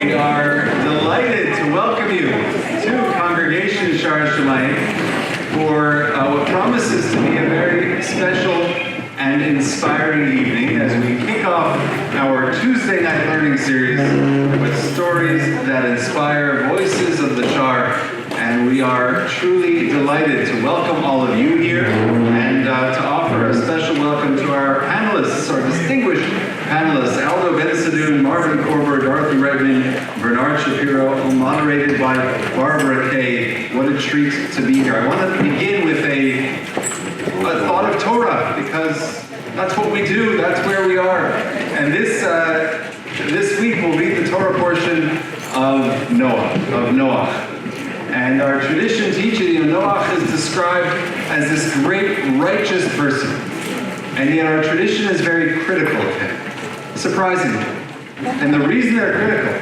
We are delighted to welcome you to Congregation Shaar for what promises to be a very special and inspiring evening as we kick off our Tuesday night learning series with stories that inspire voices of the Shaar. And we are truly delighted to welcome all of you here and to offer a special welcome to our panelists, our distinguished panelists, Aldo Bensadoun, Marvin Korber, Dorothy Redman, Bernard Shapiro, moderated by Barbara Kay. What a treat to be here. I want to begin with a thought of Torah, because that's what we do, that's where we are. And this week we'll read the Torah portion of Noah. And our tradition teaching Noah is described as this great righteous person. And yet our tradition is very critical of him, surprisingly. And the reason they're critical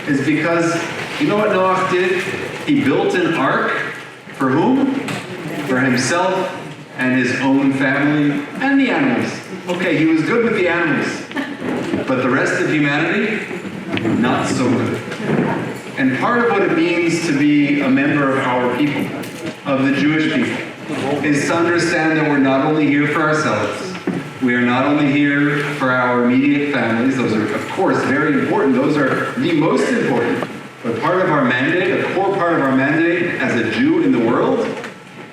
is because, you know what Noah did? He built an ark for whom? For himself and his own family and the animals. Okay, he was good with the animals, but the rest of humanity, not so good. And part of what it means to be a member of our people, of the Jewish people, is to understand that we're not only here for ourselves, we are not only here for our immediate families. Those are, of course, very important. Those are the most important. But part of our mandate, a core part of our mandate as a Jew in the world,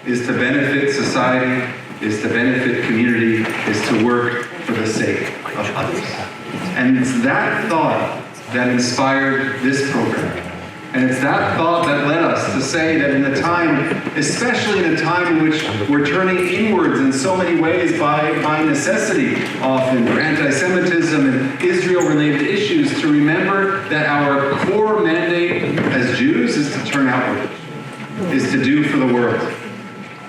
is to benefit society, is to benefit community, is to work for the sake of others. And it's that thought that inspired this program. And it's that thought that led us to say that in a time, especially in a time in which we're turning inwards in so many ways by necessity, often for anti-Semitism and Israel-related issues, to remember that our core mandate as Jews is to turn outward, is to do for the world.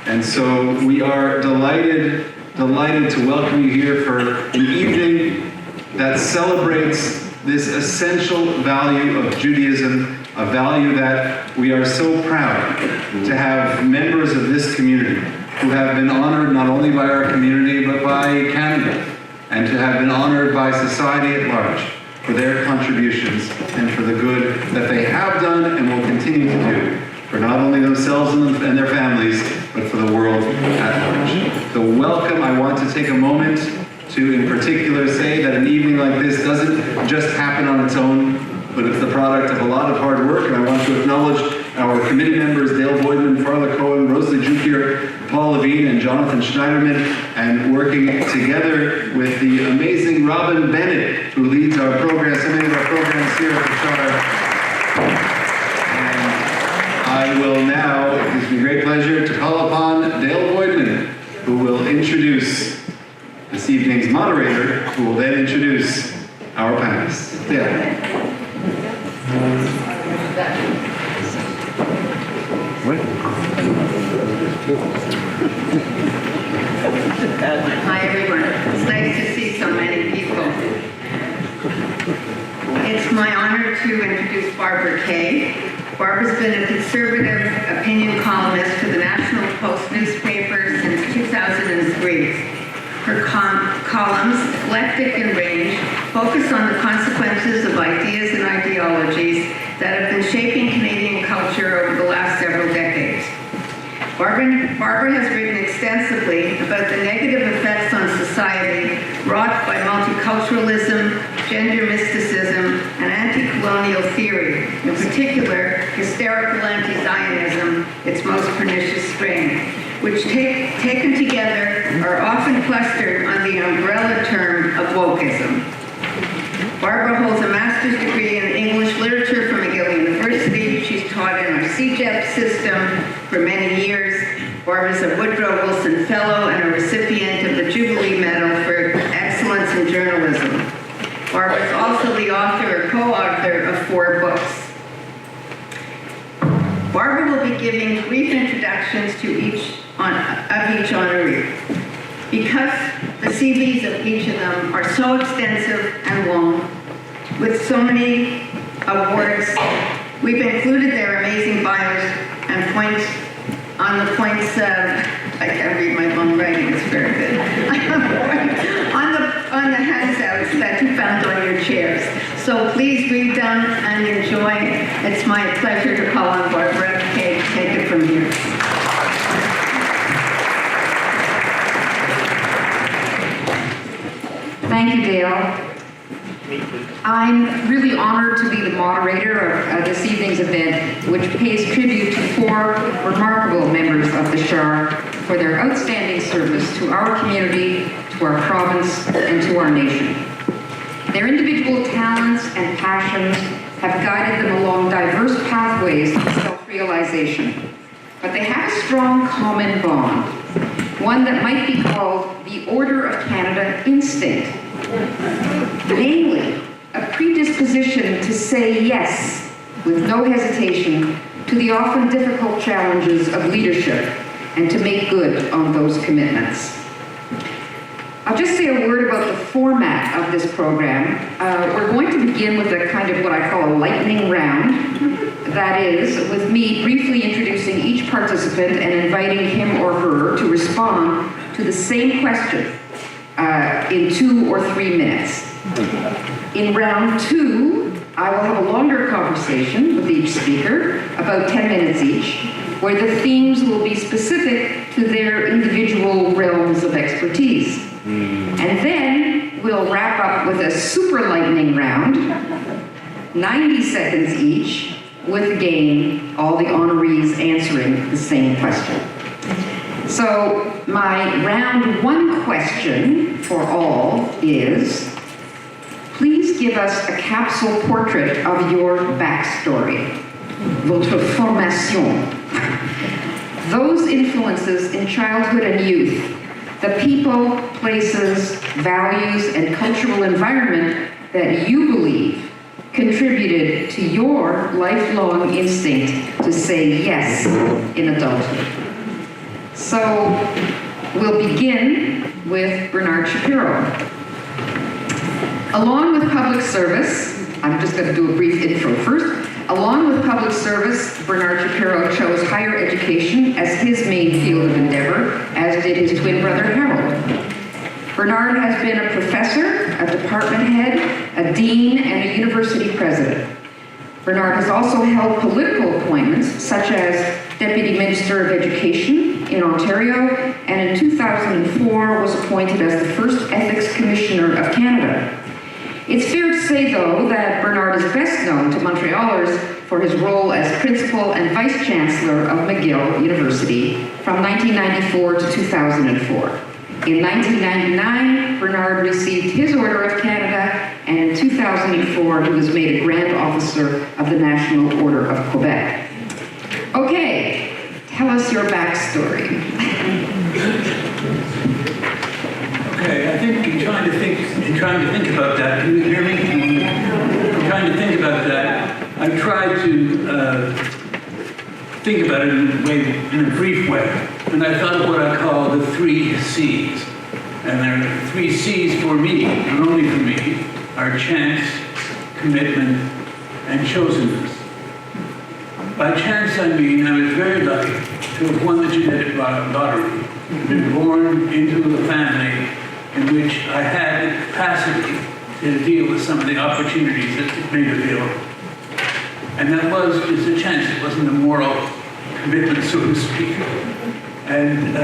And so we are delighted to welcome you here for an evening that celebrates this essential value of Judaism, a value that we are so proud to have members of this community who have been honored not only by our community but by Canada, and to have been honored by society at large for their contributions and for the good that they have done and will continue to do for not only themselves and their families, but for the world at large. The welcome, I want to take a moment to in particular say that an evening like this doesn't just happen on its own, but it's the product of a lot of hard work, and I want to acknowledge our committee members, Dale Boydman, Farla Cohen, Rosalie Jukir, Paul Levine, and Jonathan Schneiderman, and working together with the amazing Robin Bennett, who leads our program, so many of our programs here at the Shaar. And I will now, it gives me great pleasure to call upon Dale Boydman, who will introduce this evening's moderator, who will then introduce our panelists. Dale. Hi everyone. It's nice to see so many people. It's my honor to introduce Barbara Kay. Barbara's been a conservative opinion columnist for the National Post newspaper since 2003. Her columns, eclectic in range, focus on the consequences of ideas and ideologies that have been shaping Canadian culture over the last several decades. Barbara has written extensively about the negative effects on society wrought by multiculturalism, gender mysticism, and anti-colonial theory, in particular, hysterical anti-Zionism, its most pernicious strain, which taken together are often clustered on the umbrella term of wokeism. Barbara holds a master's degree in English literature from McGill University. She's taught in our CJEP system for many years. Barbara's a Woodrow Wilson Fellow and a recipient of the Jubilee Medal for Excellence in Journalism. Barbara is also the author or co-author of 4 books. Barbara will be giving brief introductions to each honoree. Because the CVs of each of them are so extensive and long, with so many awards, we've included their amazing bios and points on the points I can't read my own writing, it's very good. on the handouts that you found on your chairs. So please read them and enjoy. It's my pleasure to call on Barbara Kay to take it from here. Thank you, Dale. I'm really honored to be the moderator of this evening's event, which pays tribute to 4 remarkable members of the Shaar for their outstanding service to our community, to our province, and to our nation. Their individual talents and passions have guided them along diverse pathways to self-realization, but they have a strong common bond, one that might be called the Order of Canada instinct. Namely, a predisposition to say yes with no hesitation to the often difficult challenges of leadership and to make good on those commitments. I'll just say a word about the format of this program. We're going to begin with a kind of what I call a lightning round. That is, with me briefly introducing each participant and inviting him or her to respond to the same question in 2 or 3 minutes. In round 2, I will have a longer conversation with each speaker, about 10 minutes each, where the themes will be specific to their individual realms of expertise. And then we'll wrap up with a super lightning round, 90 seconds each, with again all the honorees answering the same question. So my round 1 question for all is, please give us a capsule portrait of your backstory, votre formation. Those influences in childhood and youth, the people, places, values, and cultural environment that you believe contributed to your lifelong instinct to say yes in adulthood. So we'll begin with Bernard Shapiro. Along with public service, I'm just going to do a brief intro first. Along with public service, Bernard Shapiro chose higher education as his main field of endeavor, as did his twin brother Harold. Bernard has been a professor, a department head, a dean, and a university president. Bernard has also held political appointments, such as Deputy Minister of Education in Ontario, and in 2004 was appointed as the first Ethics Commissioner of Canada. It's fair to say, though, that Bernard is best known to Montrealers for his role as Principal and Vice Chancellor of McGill University from 1994 to 2004. In 1999, Bernard received his Order of Canada, and in 2004, he was made a Grand Officer of the National Order of Quebec. Okay, tell us your backstory. Okay, I think in trying to think about that, can you hear me? In trying to think about that, I tried to think about it in a brief way. And I thought of what I call the 3 C's. And there are 3 C's for me, not only for me, are chance, commitment, and chosenness. By chance, I mean I was very lucky to have won the genetic lottery, been born into a family in which I had the capacity to deal with some of the opportunities that it made available. And that was just a chance. It wasn't a moral commitment, so to speak. And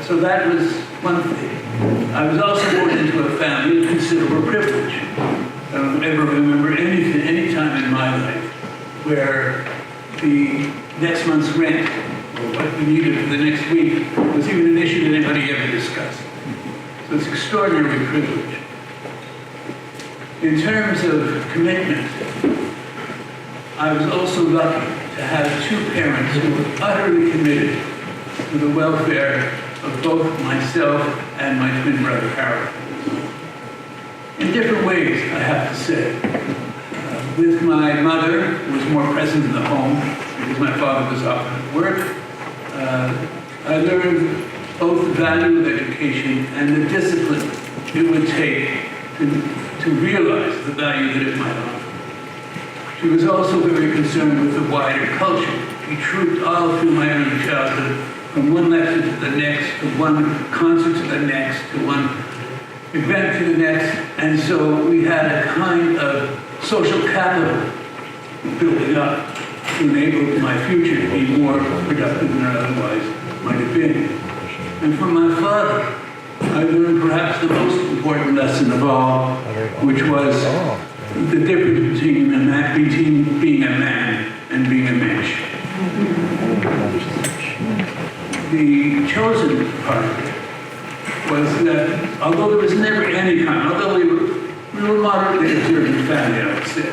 so that was one thing. I was also born into a family of considerable privilege. I don't ever remember any time in my life where the next month's rent or what we needed for the next week was even an issue that anybody ever discussed. So it's extraordinary privilege. In terms of commitment, I was also lucky to have 2 parents who were utterly committed to the welfare of both myself and my twin brother Harold. In different ways, I have to say. With my mother, who was more present in the home because my father was often at work, I learned both the value of education and the discipline it would take to realize the value that it might offer. She was also very concerned with the wider culture. We trooped all through my early childhood, from one lecture to the next, to one concert to the next, to one event to the next, and so we had a kind of social capital building up to enable my future to be more productive than I otherwise might have been. And from my father, I learned perhaps the most important lesson of all, which was the difference between being a man and being a mensch. The chosen part was that although there was never any kind, although we were moderately observant family, I would say,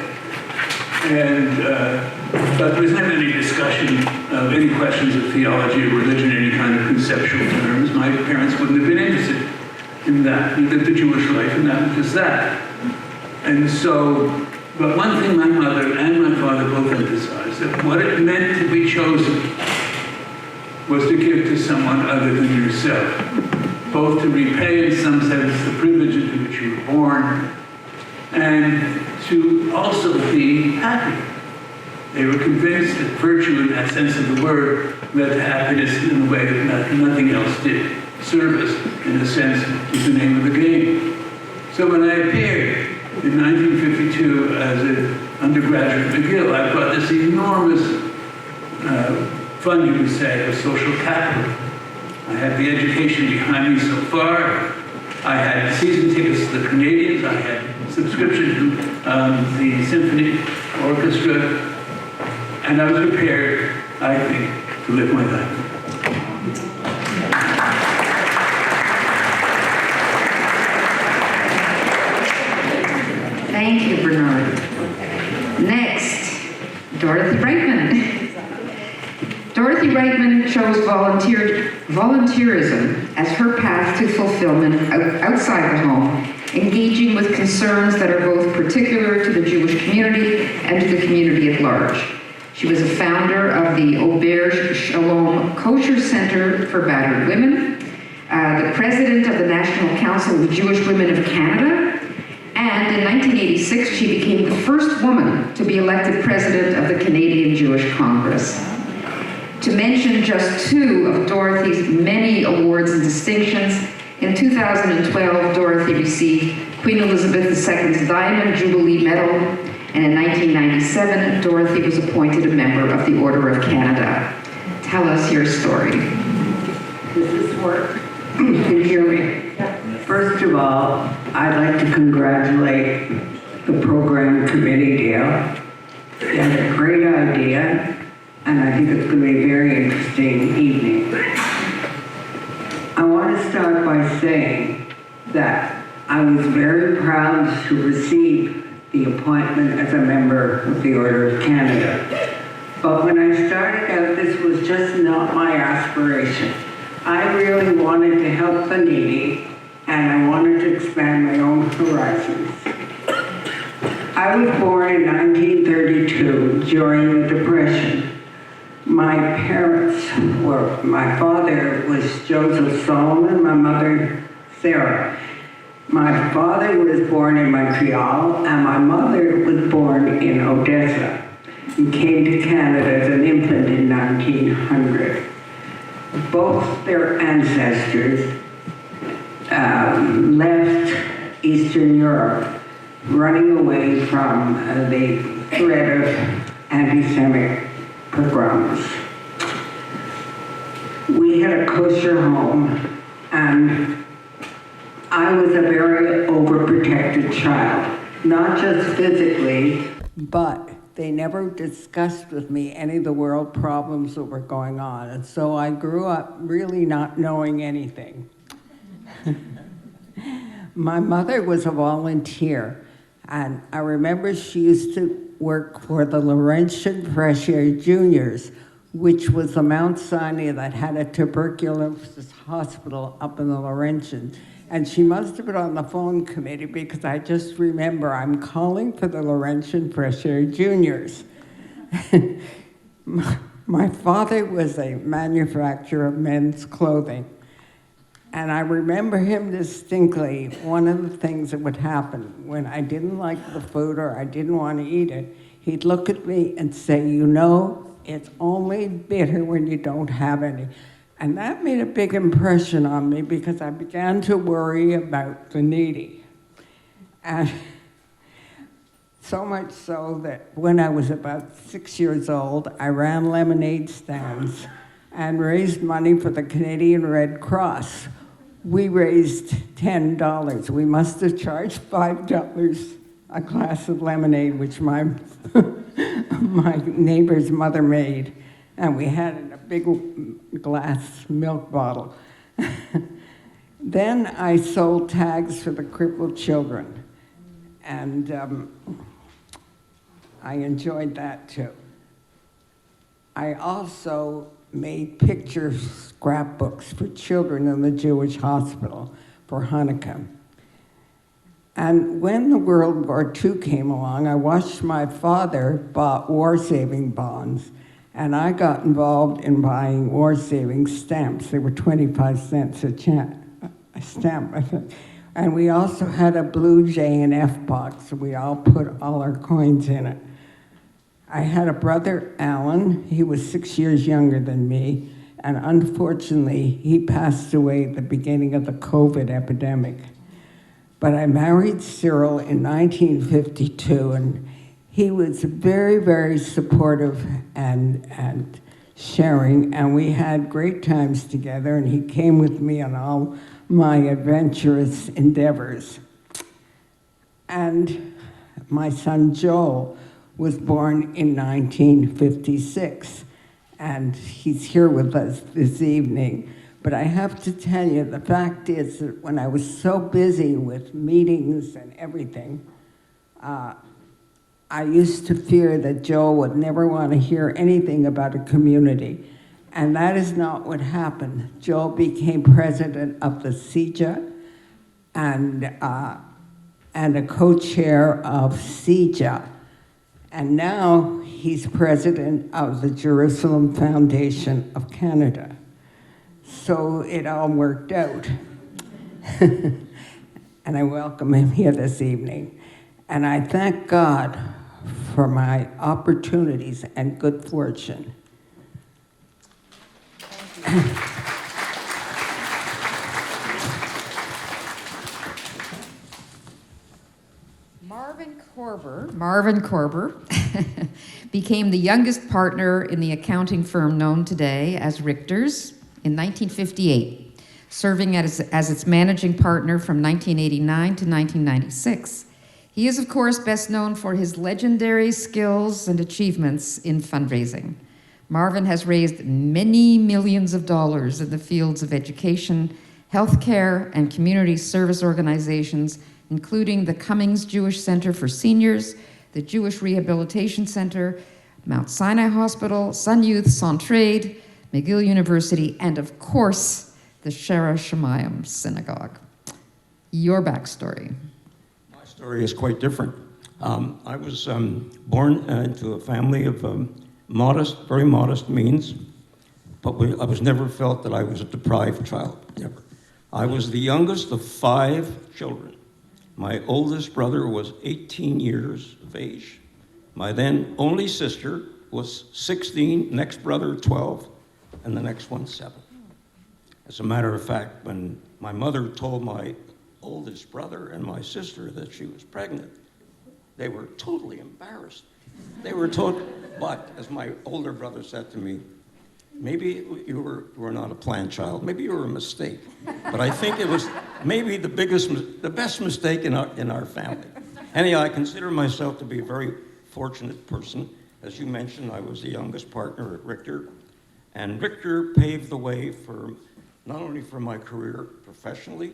and but there was never any discussion of any questions of theology or religion, any kind of conceptual terms. My parents wouldn't have been interested in that. We lived the Jewish life, and that was just that. And so, but one thing my mother and my father both emphasized, that what it meant to be chosen was to give to someone other than yourself, both to repay in some sense the privilege into which you were born, and to also be happy. They were convinced that virtue in that sense of the word led to happiness in a way that nothing else did. Service, in a sense, is the name of the game. So when I appeared in 1952 as an undergraduate at McGill, I brought this enormous fund, you could say, of social capital. I had the education behind me so far. I had season tickets to the Canadians. I had subscription to the symphony orchestra. And I was prepared, I think, to live my life. Thank you, Bernard. Next, Dorothy Reitman. Dorothy Reitman chose volunteerism as her path to fulfillment outside the home, engaging with concerns that are both particular to the Jewish community and to the community at large. She was a founder of the Auberge Shalom Kosher Center for Battered Women, the president of the National Council of Jewish Women of Canada, and in 1986 she became the first woman to be elected president of the Canadian Jewish Congress. To mention just two of Dorothy's many awards and distinctions, in 2012 Dorothy received Queen Elizabeth II's Diamond Jubilee Medal, and in 1997, Dorothy was appointed a member of the Order of Canada. Tell us your story. Does this work? Can you hear me? First of all, I'd like to congratulate the program committee, Dale. They had a great idea, and I think it's going to be a very interesting evening. I want to start by saying that I was very proud to receive the appointment as a member of the Order of Canada. But when I started out, this was just not my aspiration. I really wanted to help the needy, and I wanted to expand my own horizons. I was born in 1932 during the Depression. My father was Joseph Solomon, my mother Sarah. My father was born in Montreal, and my mother was born in Odessa and came to Canada as an infant in 1900. Both their ancestors left Eastern Europe, running away from the threat of anti-Semitic pogroms. We had a kosher home, and I was a very overprotected child, not just physically, but they never discussed with me any of the world problems that were going on. And so I grew up really not knowing anything. My mother was a volunteer, and I remember she used to work for the Laurentian Fresh Air Juniors, which was a Mount Sinai that had a tuberculosis hospital up in the Laurentian. And she must have been on the phone committee, because I just remember I'm calling for the Laurentian Fresh Air Juniors. My father was a manufacturer of men's clothing. And I remember him distinctly. One of the things that would happen when I didn't like the food or I didn't want to eat it, he'd look at me and say, "You know, it's only bitter when you don't have any." And that made a big impression on me, because I began to worry about the needy. And So much so that when I was about 6 years old, I ran lemonade stands and raised money for the Canadian Red Cross. We raised $10. We must have charged $5 a glass of lemonade, which my neighbor's mother made, and we had in a big glass milk bottle. Then I sold tags for the crippled children, and I enjoyed that too. I also made picture scrapbooks for children in the Jewish hospital for Hanukkah. And when the World War II came along, I watched my father bought war-saving bonds, and I got involved in buying war-saving stamps. They were 25 cents a stamp, I think. And we also had a Blue Jay and F box, so we all put all our coins in it. I had a brother, Alan. He was 6 years younger than me, and unfortunately, he passed away at the beginning of the COVID epidemic. But I married Cyril in 1952, and he was very, very supportive and sharing, and we had great times together, and he came with me on all my adventurous endeavors. And my son Joel was born in 1956, and he's here with us this evening. But I have to tell you, the fact is that when I was so busy with meetings and everything, I used to fear that Joel would never want to hear anything about a community. And that is not what happened. Joel became president of the CJA and a co-chair of CJA. And now he's president of the Jerusalem Foundation of Canada. So it all worked out. And I welcome him here this evening. And I thank God for my opportunities and good fortune. Marvin Korber became the youngest partner in the accounting firm known today as Richter's in 1958, serving as its managing partner from 1989 to 1996. He is, of course, best known for his legendary skills and achievements in fundraising. Marvin has raised many millions of dollars in the fields of education, healthcare, and community service organizations, including the Cummings Jewish Center for Seniors, the Jewish Rehabilitation Center, Mount Sinai Hospital, Sun Youth, Centraide, McGill University, and of course, the Shaar Shemayim Synagogue. Your backstory. My story is quite different. I was born into a family of modest, very modest means, but I was never felt that I was a deprived child, never. I was the youngest of 5 children. My oldest brother was 18 years of age. My then only sister was 16, next brother 12, and the next one 7. As a matter of fact, when my mother told my oldest brother and my sister that she was pregnant, they were totally embarrassed. They were told, but as my older brother said to me, maybe you were not a planned child. Maybe you were a mistake. But I think it was maybe the best mistake in our family. Anyhow, I consider myself to be a very fortunate person. As you mentioned, I was the youngest partner at Richter. And Richter paved the way for not only for my career professionally,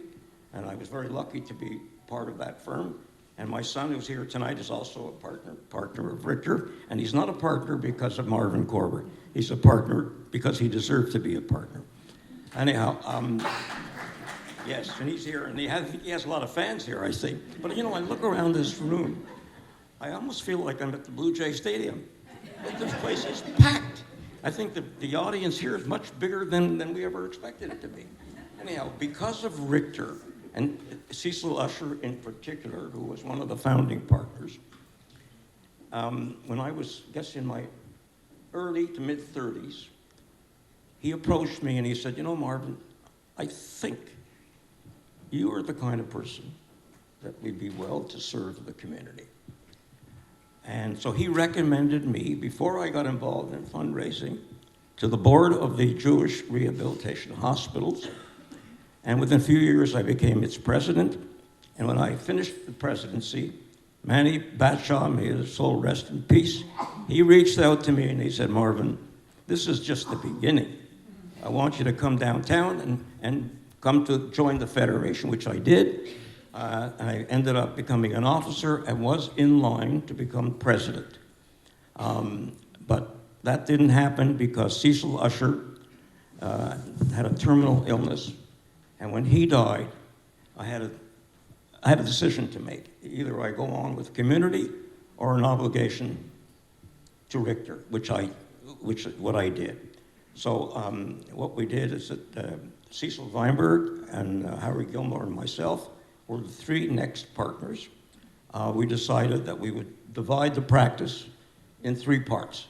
and I was very lucky to be part of that firm. And my son, who's here tonight, is also a partner of Richter. And he's not a partner because of Marvin Korber. He's a partner because he deserved to be a partner. Anyhow, yes, and he's here, and he has a lot of fans here, I see. But you know, I look around this room, I almost feel like I'm at the Blue Jay Stadium. This place is packed. I think the audience here is much bigger than we ever expected it to be. Anyhow, because of Richter, and Cecil Usher in particular, who was one of the founding partners, when I was, I guess, in my early to mid-30s, he approached me and he said, you know, Marvin, I think you are the kind of person that would be well to serve the community. And so he recommended me, before I got involved in fundraising, to the board of the Jewish Rehabilitation Hospitals. And within a few years, I became its president. And when I finished the presidency, Manny Batshaw, may his soul rest in peace, he reached out to me and he said, Marvin, this is just the beginning. I want you to come downtown and come to join the Federation, which I did. I ended up becoming an officer and was in line to become president. But that didn't happen because Cecil Usher had a terminal illness. And when he died, I had a decision to make. Either I go on with community or an obligation to Richter, which what I did. So what we did is that Cecil Weinberg and Harry Gilmore and myself were the three next partners. We decided that we would divide the practice in three parts.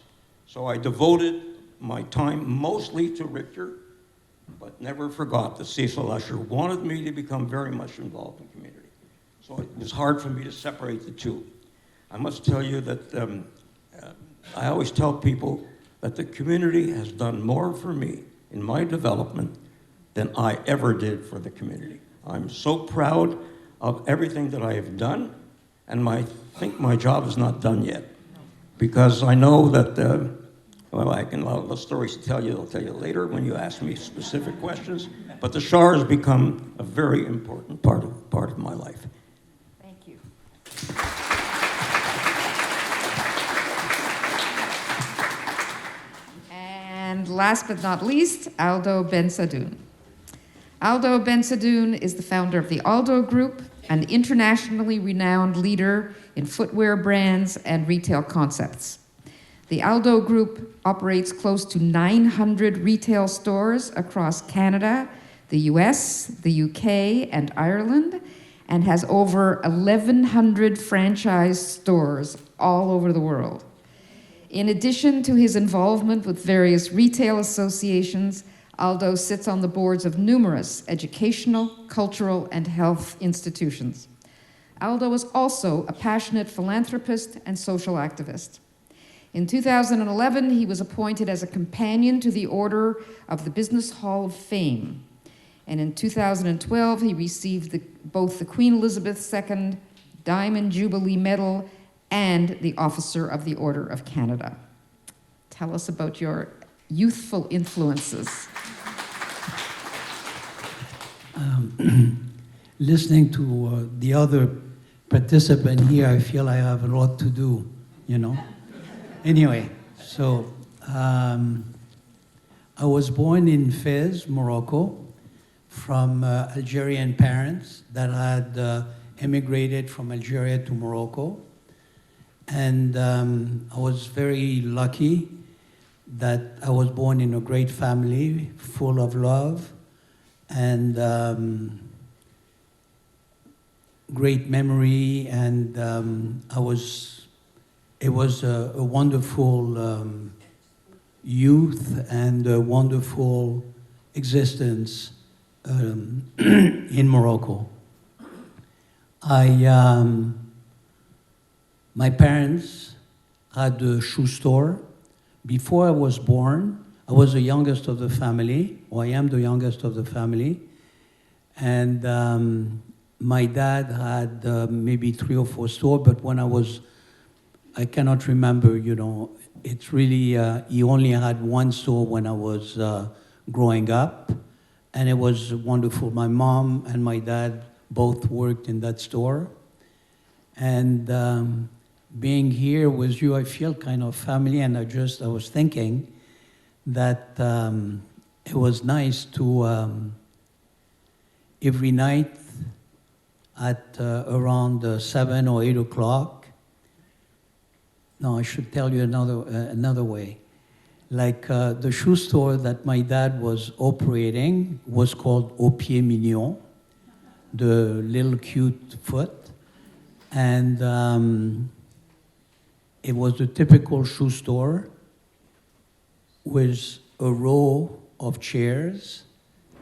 So I devoted my time mostly to Richter, but never forgot that Cecil Usher wanted me to become very much involved in community. So it was hard for me to separate the two. I must tell you that I always tell people that the community has done more for me in my development than I ever did for the community. I'm so proud of everything that I have done, and I think my job is not done yet. Because I know that, well, I can have stories to tell you, I'll tell you later when you ask me specific questions, but the Shaar has become a very important part of my life. Thank you. And last but not least, Aldo Ben-Sadoun. Aldo Ben-Sadoun is the founder of the Aldo Group, an internationally renowned leader in footwear brands and retail concepts. The Aldo Group operates close to 900 retail stores across Canada, the US, the UK, and Ireland, and has over 1,100 franchise stores all over the world. In addition to his involvement with various retail associations, Aldo sits on the boards of numerous educational, cultural, and health institutions. Aldo is also a passionate philanthropist and social activist. In 2011, he was appointed as a companion to the Order of the Business Hall of Fame. And in 2012, he received both the Queen Elizabeth II Diamond Jubilee Medal and the Officer of the Order of Canada. Tell us about your youthful influences. Listening to the other participant here, I feel I have a lot to do, you know. Anyway, so I was born in Fez, Morocco, from Algerian parents that had emigrated from Algeria to Morocco. And I was very lucky that I was born in a great family, full of love, and great memory, and it was a wonderful youth and a wonderful existence in Morocco. My parents had a shoe store. Before I was born, I was the youngest of the family, or I am the youngest of the family. And my dad had maybe 3 or 4 stores, but when I cannot remember, you know, it's really, he only had 1 store when I was growing up, and it was wonderful. My mom and my dad both worked in that store. And being here with you, I feel kind of family, and I was thinking that it was nice to, every night at around 7 or 8 o'clock, no, I should tell you another way. Like the shoe store that my dad was operating was called Au Pied Mignon, the little cute foot. And it was a typical shoe store with a row of chairs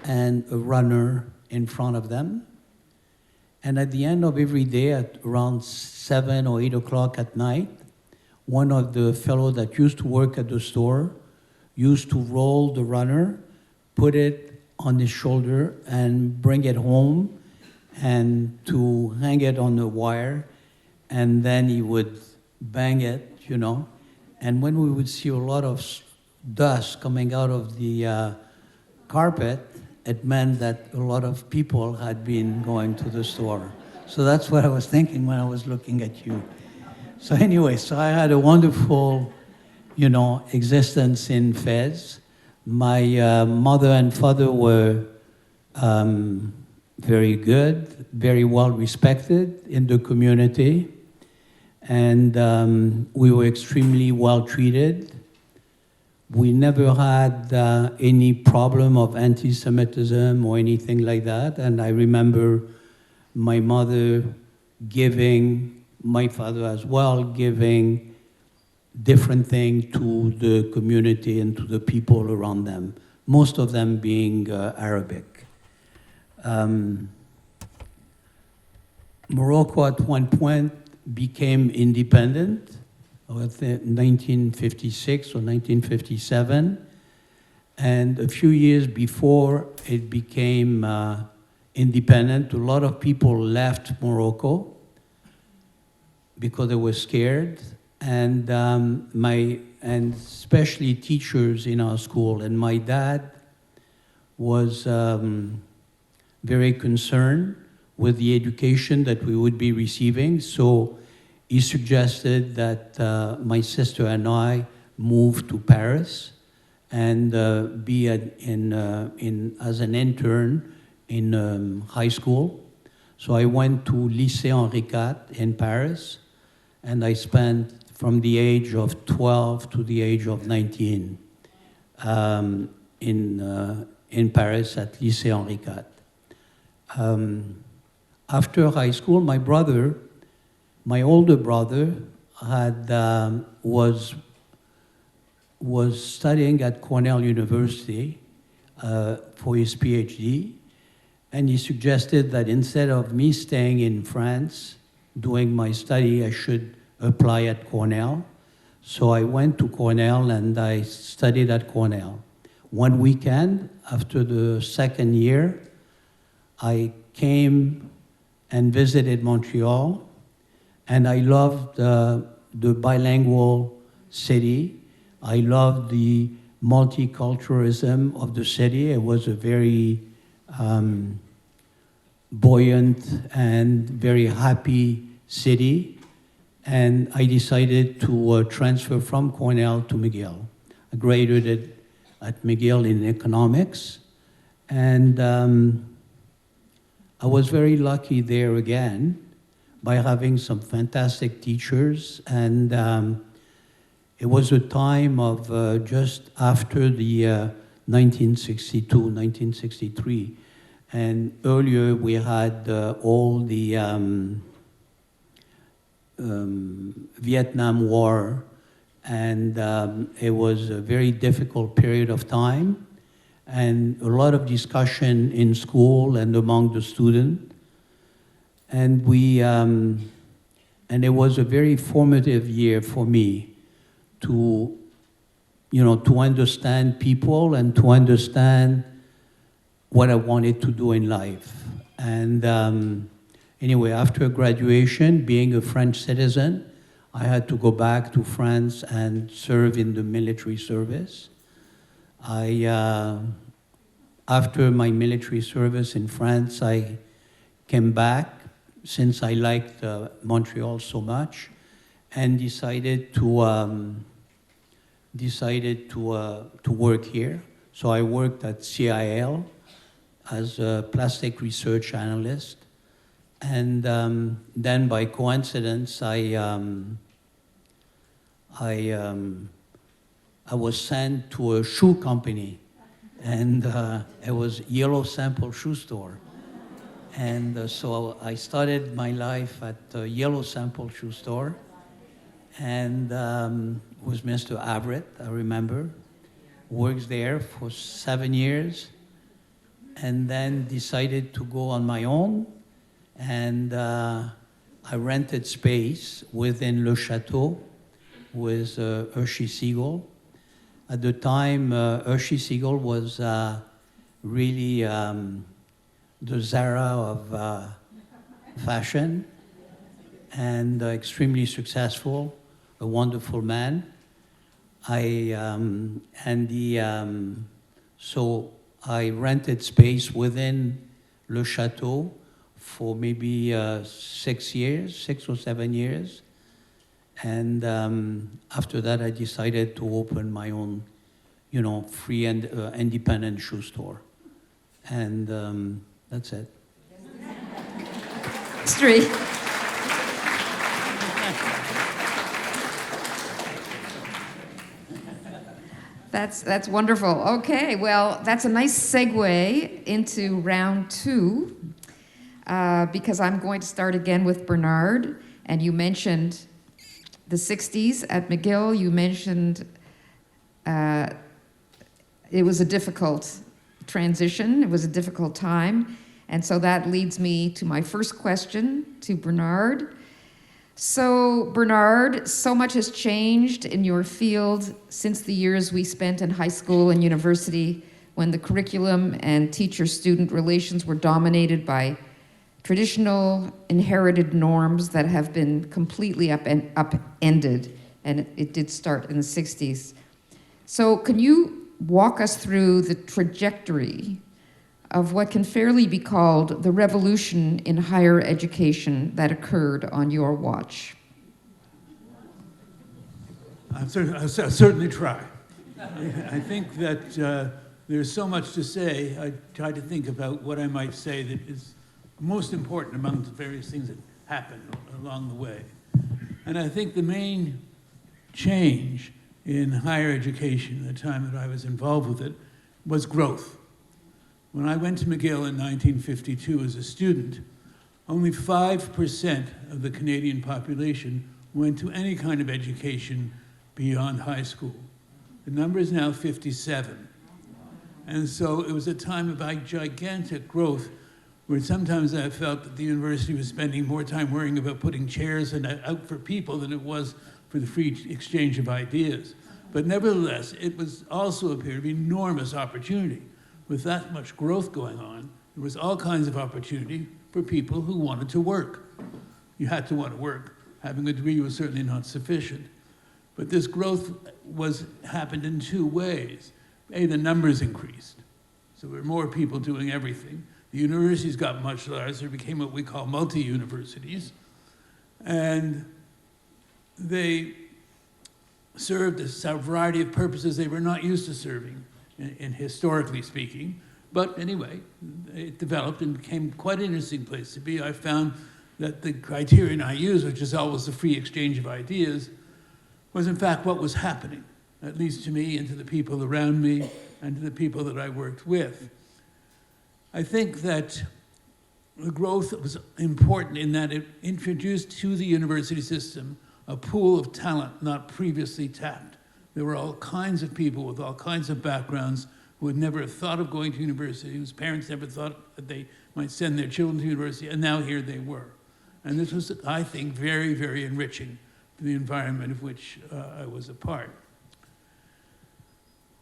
and a runner in front of them. And at the end of every day, at around 7 or 8 o'clock at night, one of the fellow that used to work at the store used to roll the runner, put it on his shoulder, and bring it home and to hang it on the wire, and then he would bang it, you know. And when we would see a lot of dust coming out of the carpet, it meant that a lot of people had been going to the store. So that's what I was thinking when I was looking at you. So anyway, so I had a wonderful, you know, existence in Fez. My mother and father were very good, very well respected in the community, and we were extremely well treated. We never had any problem of anti-Semitism or anything like that, and I remember my mother giving, my father as well, giving different things to the community and to the people around them, most of them being Arabic. Morocco at one point became independent, I think 1956 or 1957, and a few years before it became independent, a lot of people left Morocco because they were scared, and and especially teachers in our school. And my dad was very concerned with the education that we would be receiving, so he suggested that my sister and I move to Paris and be as an intern in high school. So I went to Lycée Henri IV in Paris, and I spent from the age of 12 to the age of 19 in Paris at Lycée Henri IV. After high school, my older brother, was studying at Cornell University for his PhD, and he suggested that instead of me staying in France doing my study, I should apply at Cornell. So I went to Cornell and I studied at Cornell. One weekend, after the second year, I came and visited Montreal, and I loved the bilingual city. I loved the multiculturalism of the city. It was a very buoyant and very happy city, and I decided to transfer from Cornell to McGill. I graduated at McGill in economics, and I was very lucky there again by having some fantastic teachers, and it was a time of just after the 1962, 1963, and earlier we had all the Vietnam War, and it was a very difficult period of time, and a lot of discussion in school and among the students. And and it was a very formative year for me to, to understand people and to understand what I wanted to do in life. And anyway, after graduation, being a French citizen, I had to go back to France and serve in the military service. After my military service in France, I came back since I liked Montreal so much, and decided to work here. So I worked at CIL as a plastic research analyst, and then by coincidence, I was sent to a shoe company, and it was Yellow Sample Shoe Store. And so I started my life at Yellow Sample Shoe Store, and was Mr. Averett, I remember. Works there for 7 years, and then decided to go on my own, and I rented space within Le Chateau with Hershey Siegel. At the time, Hershey Siegel was really the Zara of fashion, and extremely successful, a wonderful man. So I rented space within Le Chateau for maybe 6 or 7 years. And after that, I decided to open my own, free and independent shoe store. And that's it. Street. That's wonderful. Okay, well, that's a nice segue into round two, because I'm going to start again with Bernard. And you mentioned the 60s at McGill. You mentioned it was a difficult transition. It was a difficult time. And so that leads me to my first question to Bernard. So, Bernard, so much has changed in your field since the years we spent in high school and university when the curriculum and teacher-student relations were dominated by traditional inherited norms that have been completely upended, and it did start in the 60s. So can you walk us through the trajectory of what can fairly be called the revolution in higher education that occurred on your watch? I'll certainly try. I think that there's so much to say. I try to think about what I might say that is most important among the various things that happened along the way. And I think the main change in higher education at the time that I was involved with it was growth. When I went to McGill in 1952 as a student, only 5% of the Canadian population went to any kind of education beyond high school. The number is now 57. And so it was a time of gigantic growth where sometimes I felt that the university was spending more time worrying about putting chairs out for people than it was for the free exchange of ideas. But nevertheless, it was also appeared to be enormous opportunity. With that much growth going on, there was all kinds of opportunity for people who wanted to work. You had to want to work. Having a degree was certainly not sufficient. But this growth happened in two ways. A, the numbers increased. So there were more people doing everything. The universities got much larger, became what we call multi-universities. And they served a variety of purposes they were not used to serving, in historically speaking. But anyway, it developed and became quite an interesting place to be. I found that the criterion I used, which is always the free exchange of ideas, was in fact what was happening, at least to me and to the people around me and to the people that I worked with. I think that the growth was important in that it introduced to the university system a pool of talent not previously tapped. There were all kinds of people with all kinds of backgrounds who would never have thought of going to university, whose parents never thought that they might send their children to university, and now here they were. And this was, I think, very, very enriching for the environment of which I was a part.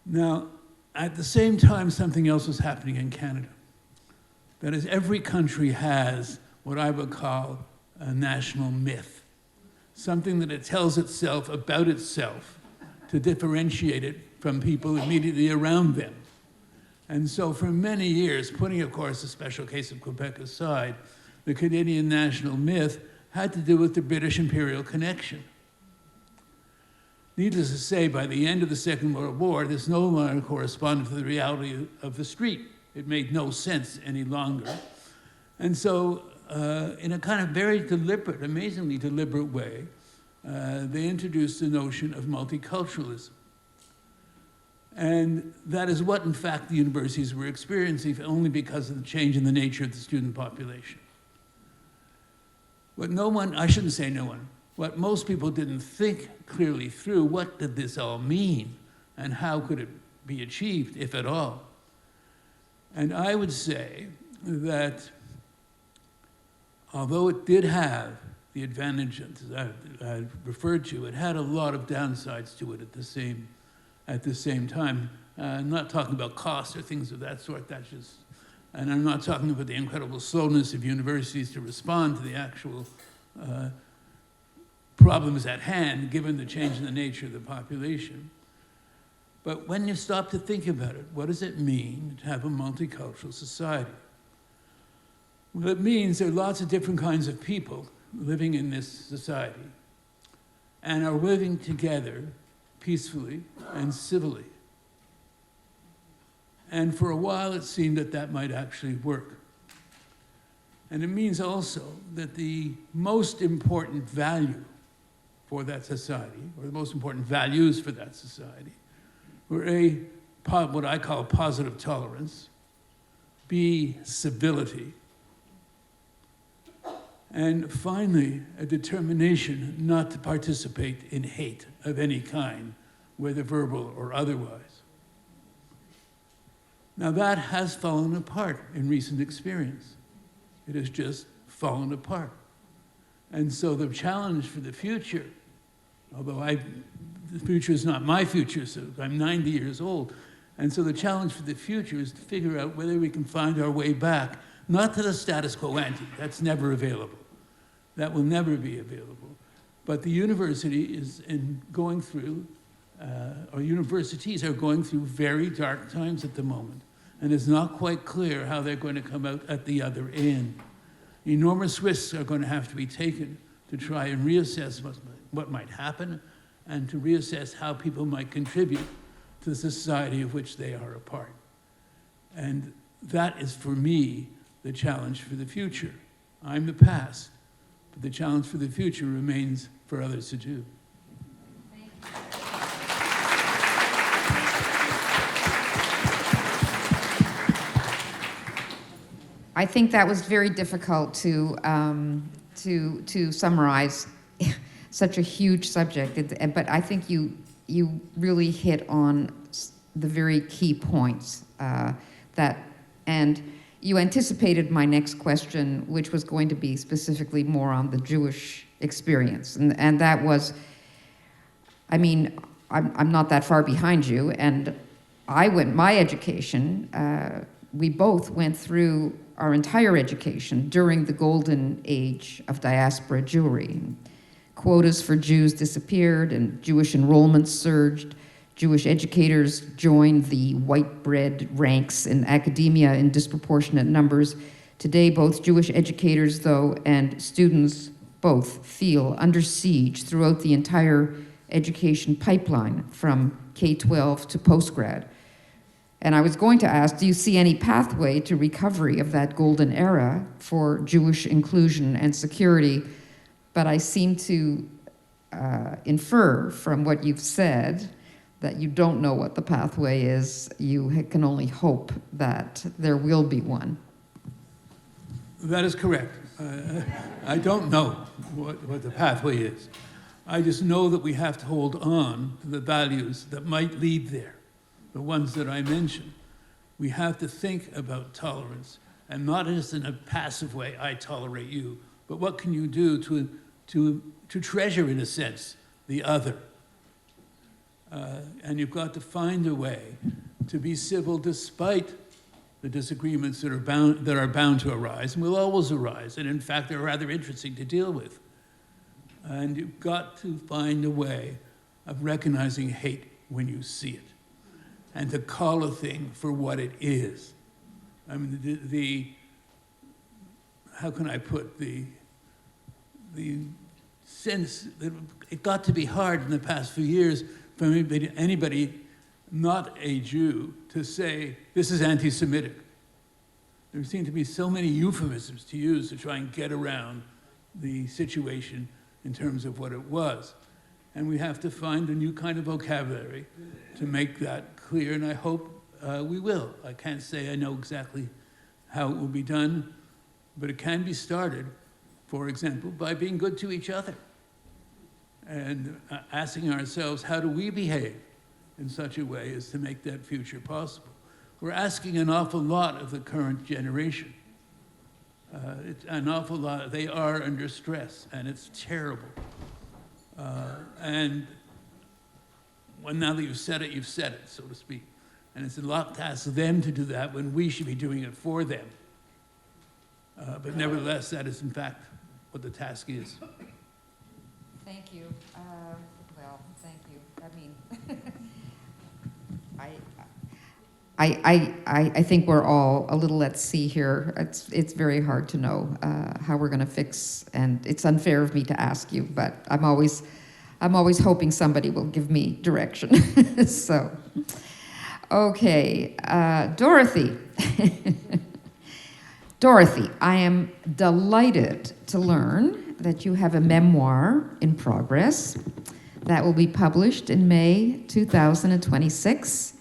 Now, at the same time, something else was happening in Canada. That is, every country has what I would call a national myth, something that it tells itself about itself to differentiate it from people immediately around them. And so for many years, putting, of course, the special case of Quebec aside, the Canadian national myth had to do with the British imperial connection. Needless to say, by the end of the Second World War, this no longer corresponded to the reality of the street. It made no sense any longer. And so, in a kind of very deliberate, amazingly deliberate way, they introduced the notion of multiculturalism. And that is what, in fact, the universities were experiencing, only because of the change in the nature of the student population. What no one, I shouldn't say no one, what most people didn't think clearly through, what did this all mean, and how could it be achieved, if at all? And I would say that although it did have the advantage that I referred to, it had a lot of downsides to it at the same time. I'm not talking about costs or things of that sort. And I'm not talking about the incredible slowness of universities to respond to the actual problems at hand, given the change in the nature of the population. But when you stop to think about it, what does it mean to have a multicultural society? Well, it means there are lots of different kinds of people living in this society and are living together peacefully and civilly. And for a while, it seemed that that might actually work. And it means also that the most important value for that society, or the most important values for that society, were what I call positive tolerance, B, civility, and finally, a determination not to participate in hate of any kind, whether verbal or otherwise. Now that has fallen apart in recent experience. It has just fallen apart. And so the challenge for the future, although the future is not my future, so I'm 90 years old, and so the challenge for the future is to figure out whether we can find our way back, not to the status quo ante, that's never available. That will never be available. But the university is going through, or universities are going through very dark times at the moment. And it's not quite clear how they're going to come out at the other end. Enormous risks are going to have to be taken to try and reassess what might happen and to reassess how people might contribute to the society of which they are a part. And that is, for me, the challenge for the future. I'm the past, but the challenge for the future remains for others to do. I think that was very difficult to summarize such a huge subject, but I think you really hit on the very key points and you anticipated my next question, which was going to be specifically more on the Jewish experience, and that was, I mean, I'm not that far behind you, and my education, we both went through our entire education during the golden age of diaspora Jewry. Quotas for Jews disappeared and Jewish enrollment surged. Jewish educators joined the white bread ranks in academia in disproportionate numbers. Today, both Jewish educators, though, and students both feel under siege throughout the entire education pipeline from K-12 to postgrad. And I was going to ask, do you see any pathway to recovery of that golden era for Jewish inclusion and security? But I seem to infer from what you've said that you don't know what the pathway is. You can only hope that there will be one. That is correct. I don't know what the pathway is. I just know that we have to hold on to the values that might lead there. The ones that I mentioned. We have to think about tolerance, and not just in a passive way, I tolerate you, but what can you do to treasure, in a sense, the other? And you've got to find a way to be civil despite the disagreements that are bound to arise, and will always arise, and in fact, they're rather interesting to deal with. And you've got to find a way of recognizing hate when you see it, and to call a thing for what it is. I mean, how can I put the sense that it got to be hard in the past few years for anybody not a Jew to say, this is anti-Semitic. There seem to be so many euphemisms to use to try and get around the situation in terms of what it was. And we have to find a new kind of vocabulary to make that clear, and I hope we will. I can't say I know exactly how it will be done, but it can be started, for example, by being good to each other and asking ourselves, how do we behave in such a way as to make that future possible? We're asking an awful lot of the current generation. It's an awful lot. They are under stress, and it's terrible. And now that you've said it, so to speak. And it's a lot to ask them to do that when we should be doing it for them. But nevertheless, that is in fact what the task is. Thank you. Well, thank you. I mean, I think we're all a little at sea here. It's very hard to know how we're going to fix, and it's unfair of me to ask you, but I'm always hoping somebody will give me direction. So, okay, Dorothy. Dorothy, I am delighted to learn that you have a memoir in progress that will be published in May 2026.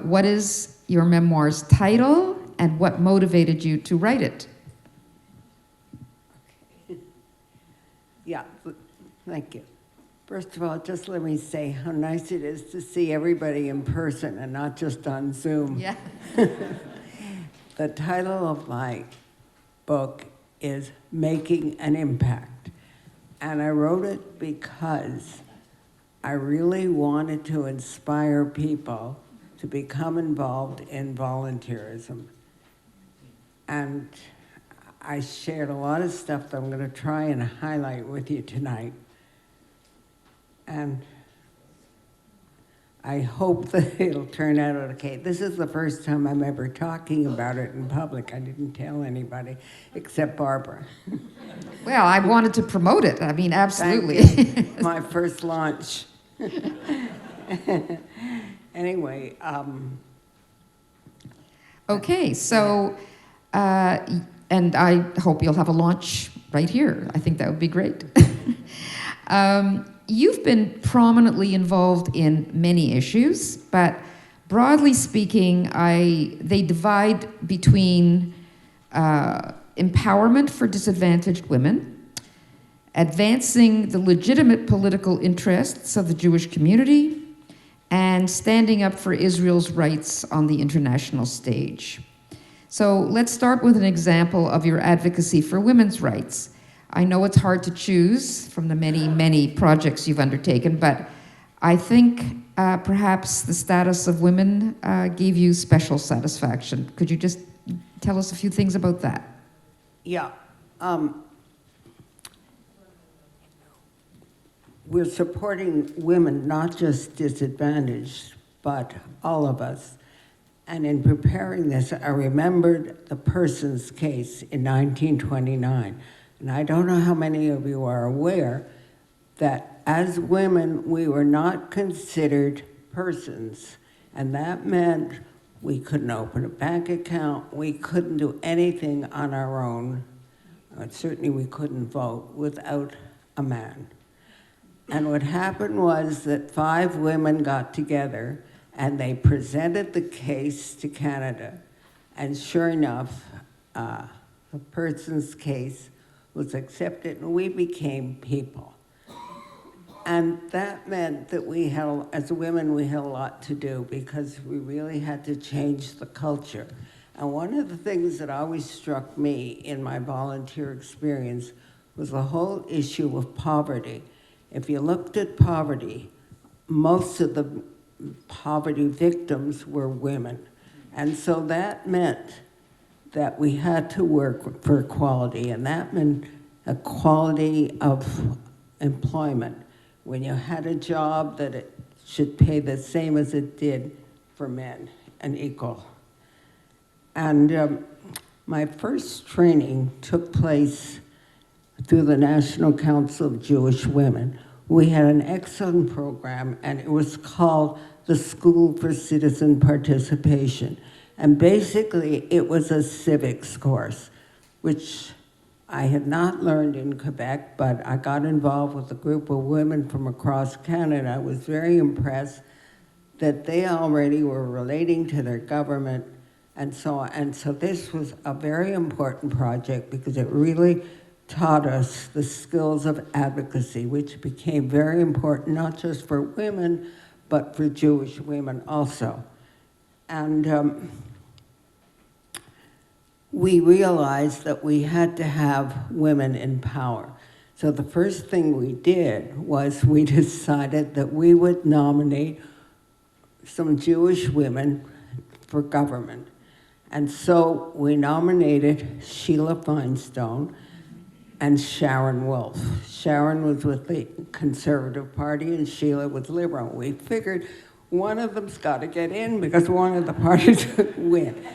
What is your memoir's title, and what motivated you to write it? Yeah, thank you. First of all, just let me say how nice it is to see everybody in person and not just on Zoom. Yeah. The title of my book is Making an Impact. And I wrote it because I really wanted to inspire people to become involved in volunteerism. And I shared a lot of stuff that I'm going to try and highlight with you tonight. And I hope that it'll turn out okay. This is the first time I'm ever talking about it in public. I didn't tell anybody except Barbara. Well, I wanted to promote it. I mean, absolutely. Thank you. My first launch. Anyway. Okay, so, and I hope you'll have a launch right here. I think that would be great. You've been prominently involved in many issues, but broadly speaking, they divide between empowerment for disadvantaged women, advancing the legitimate political interests of the Jewish community, and standing up for Israel's rights on the international stage. So let's start with an example of your advocacy for women's rights. I know it's hard to choose from the many, many projects you've undertaken, but I think perhaps the status of women gave you special satisfaction. Could you just tell us a few things about that? Yeah. We're supporting women, not just disadvantaged, but all of us. And in preparing this, I remembered the Persons case in 1929. And I don't know how many of you are aware that as women, we were not considered persons. And that meant we couldn't open a bank account, we couldn't do anything on our own. Certainly we couldn't vote without a man. And what happened was that 5 women got together and they presented the case to Canada. And sure enough, the Persons case was accepted and we became people. And that meant that as women, we had a lot to do because we really had to change the culture. And one of the things that always struck me in my volunteer experience was the whole issue of poverty. If you looked at poverty, most of the poverty victims were women. And so that meant that we had to work for equality, and that meant equality of employment. When you had a job, that it should pay the same as it did for men, and equal. And my first training took place through the National Council of Jewish Women. We had an excellent program, and it was called the School for Citizen Participation. And basically, it was a civics course, which I had not learned in Quebec, but I got involved with a group of women from across Canada. I was very impressed that they already were relating to their government and so on. And so this was a very important project because it really taught us the skills of advocacy, which became very important, not just for women, but for Jewish women also. And we realized that we had to have women in power. So the first thing we did was we decided that we would nominate some Jewish women for government. And so we nominated Sheila Feinstein and Sharon Wolf. Sharon was with the Conservative Party and Sheila was Liberal. We figured one of them's got to get in because one of the parties would win.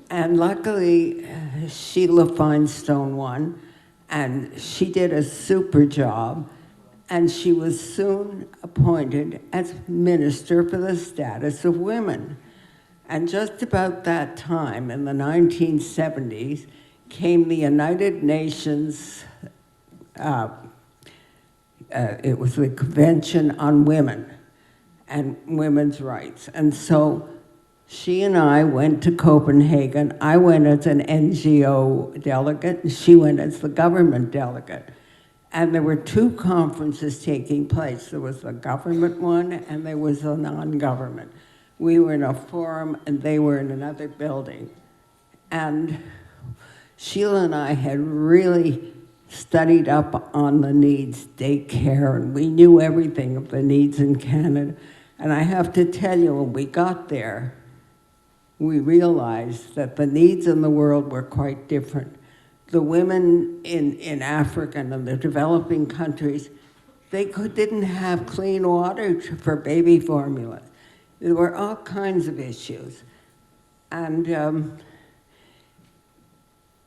And luckily, Sheila Feinstein won, and she did a super job, and she was soon appointed as Minister for the Status of Women. And just about that time, in the 1970s, came the United Nations, it was the Convention on Women and Women's Rights. And so she and I went to Copenhagen. I went as an NGO delegate, and she went as the government delegate. And there were two conferences taking place. There was the government one, and there was a non-government. We were in a forum, and they were in another building. And Sheila and I had really studied up on the needs, daycare, and we knew everything of the needs in Canada. And I have to tell you, when we got there, we realized that the needs in the world were quite different. The women in Africa and in the developing countries, they didn't have clean water for baby formula. There were all kinds of issues. And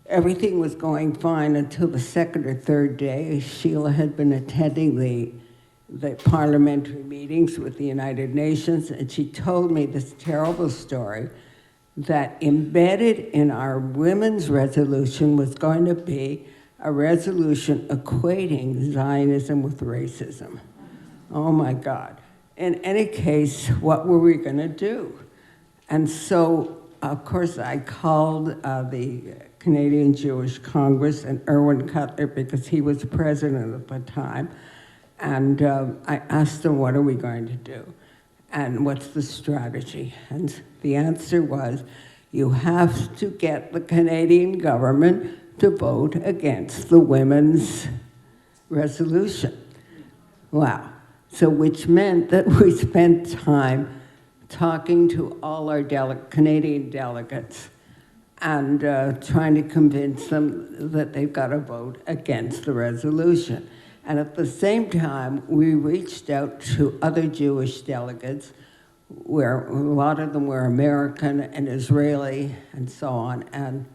everything was going fine until the second or third day. Sheila had been attending the parliamentary meetings with the United Nations, and she told me this terrible story that embedded in our women's resolution was going to be a resolution equating Zionism with racism. Oh my God. In any case, what were we going to do? And so, of course, I called the Canadian Jewish Congress and Irwin Cutler, because he was president at the time, and I asked him, what are we going to do? And what's the strategy? And the answer was, you have to get the Canadian government to vote against the women's resolution. Wow. So which meant that we spent time talking to all our Canadian delegates and trying to convince them that they've got to vote against the resolution. And at the same time, we reached out to other Jewish delegates, where a lot of them were American and Israeli and so on. And,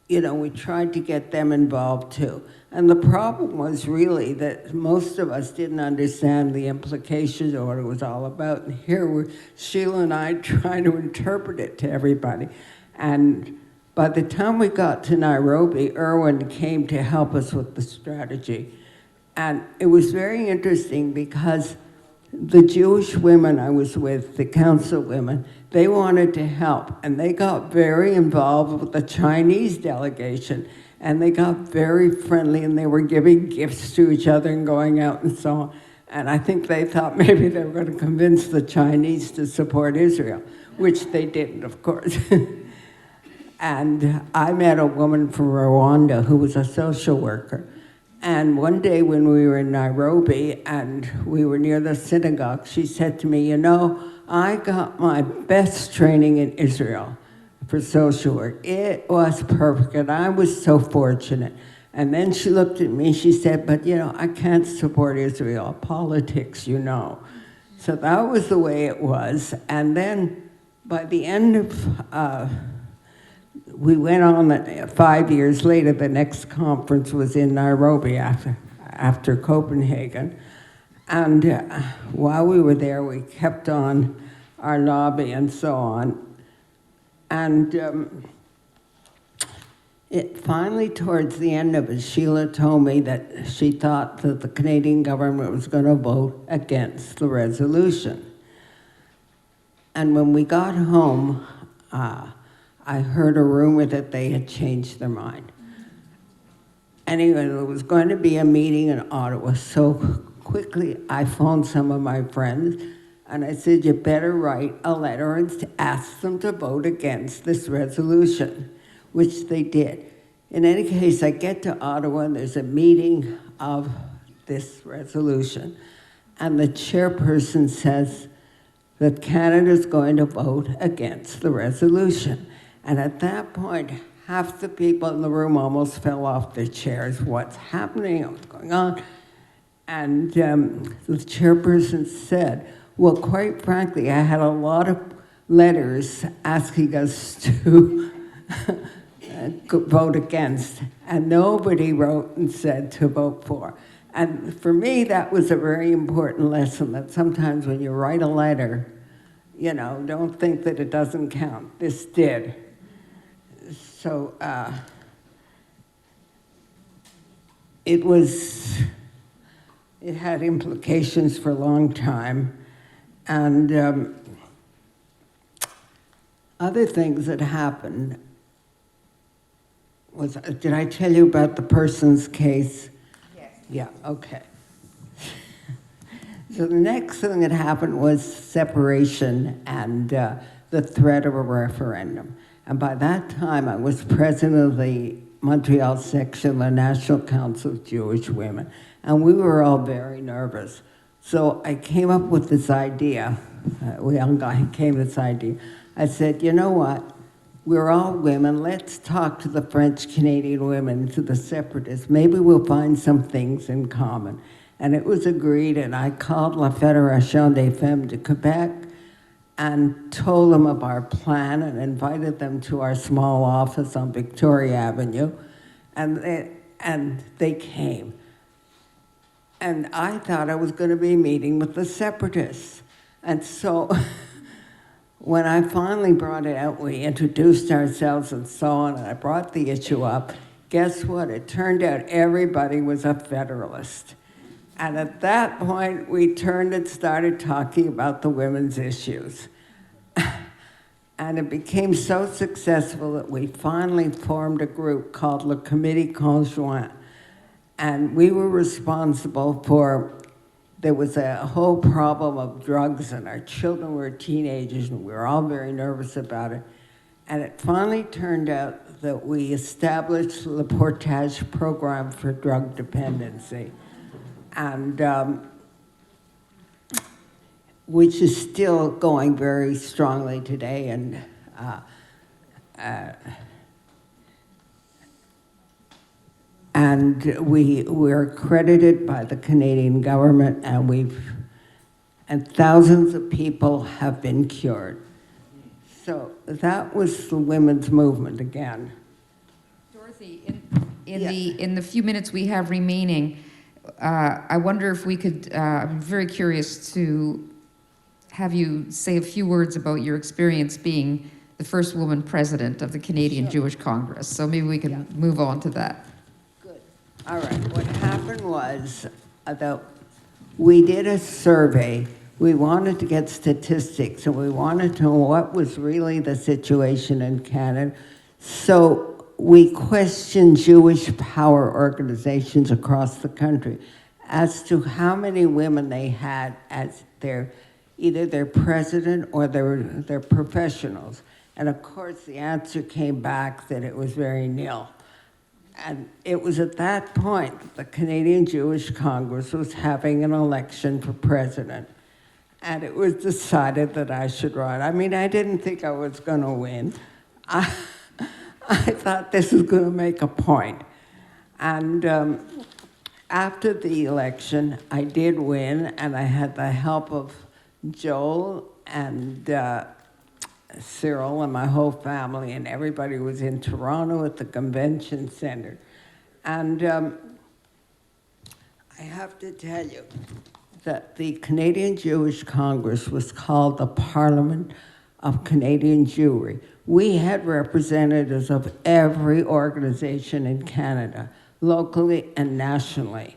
we tried to get them involved too. And the problem was really that most of us didn't understand the implications of what it was all about. And here were Sheila and I trying to interpret it to everybody. And by the time we got to Nairobi, Irwin came to help us with the strategy. And it was very interesting because the Jewish women I was with, the council women, they wanted to help. And they got very involved with the Chinese delegation. And they got very friendly, and they were giving gifts to each other and going out and so on. And I think they thought maybe they were going to convince the Chinese to support Israel, which they didn't, of course. And I met a woman from Rwanda who was a social worker. And one day when we were in Nairobi and we were near the synagogue, she said to me, I got my best training in Israel for social work. It was perfect, and I was so fortunate. And then she looked at me, she said, but I can't support Israel, politics, So that was the way it was. And then by the end of, we went on 5 years later, the next conference was in Nairobi after Copenhagen. And while we were there, we kept on our lobby and so on. And it finally, towards the end of it, Sheila told me that she thought that the Canadian government was going to vote against the resolution. And when we got home, I heard a rumor that they had changed their mind. Anyway, there was going to be a meeting in Ottawa, so quickly I phoned some of my friends, And I said, you better write a letter and ask them to vote against this resolution, which they did. In any case, I get to Ottawa and there's a meeting of this resolution. And the chairperson says that Canada's going to vote against the resolution. And at that point, half the people in the room almost fell off their chairs. What's happening? What's going on? And the chairperson said, well, quite frankly, I had a lot of letters asking us to vote against, and nobody wrote and said to vote for. And for me, that was a very important lesson, that sometimes when you write a letter, you know, don't think that it doesn't count. This did. So it had implications for a long time. And other things that happened was, did I tell you about the person's case? Yes. Yeah, okay. So the next thing that happened was separation and the threat of a referendum. And by that time, I was president of the Montreal section of the National Council of Jewish Women, and we were all very nervous. So I came up with this idea. Came with this idea. I said, you know what? We're all women. Let's talk to the French-Canadian women, to the separatists. Maybe we'll find some things in common. And it was agreed, and I called La Fédération des Femmes de Quebec and told them of our plan and invited them to our small office on Victoria Avenue, and they came. And I thought I was going to be meeting with the separatists. And so when I finally brought it out, we introduced ourselves and so on, and I brought the issue up. Guess what? It turned out everybody was a Federalist. And at that point, we turned and started talking about the women's issues. And it became so successful that we finally formed a group called Le Comité Conjoint. And we were responsible for, there was a whole problem of drugs, and our children were teenagers, and we were all very nervous about it. And it finally turned out that we established the Portage program for drug dependency, and which is still going very strongly today. And we're accredited by the Canadian government, and thousands of people have been cured. So that was the women's movement again. Dorothy, in the few minutes we have remaining, I wonder if we could, I'm very curious to have you say a few words about your experience being the first woman president of the Canadian Jewish Congress. So maybe we can move on to that. Good. All right. What happened was that we did a survey. We wanted to get statistics, and we wanted to know what was really the situation in Canada. So we questioned Jewish power organizations across the country as to how many women they had as either their president or their professionals. And of course, the answer came back that it was very nil. And it was at that point that the Canadian Jewish Congress was having an election for president. And it was decided that I should run. I mean, I didn't think I was going to win. I thought this was going to make a point. And after the election, I did win, and I had the help of Joel and Cyril and my whole family, and everybody was in Toronto at the convention center. And I have to tell you that the Canadian Jewish Congress was called the Parliament of Canadian Jewry. We had representatives of every organization in Canada, locally and nationally.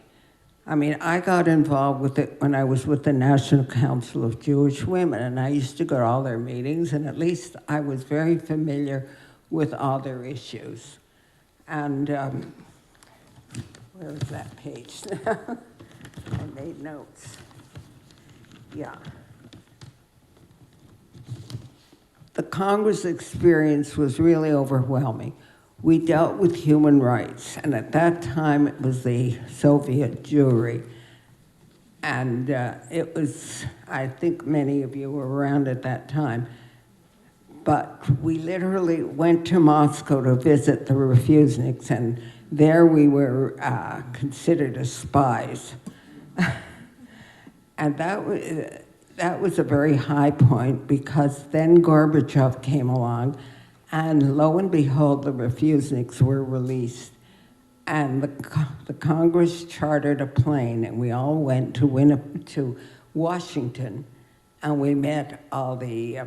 I mean, I got involved with it when I was with the National Council of Jewish Women, and I used to go to all their meetings, and at least I was very familiar with all their issues. And where is that page? I made notes. Yeah. Congress experience was really overwhelming. We dealt with human rights, and at that time it was the Soviet Jewry. And it was, I think many of you were around at that time, but we literally went to Moscow to visit the refuseniks, and there we were considered as spies. And that was a very high point, because then Gorbachev came along, and lo and behold, the refuseniks were released. And the Congress chartered a plane, and we all went to Washington, and we met all the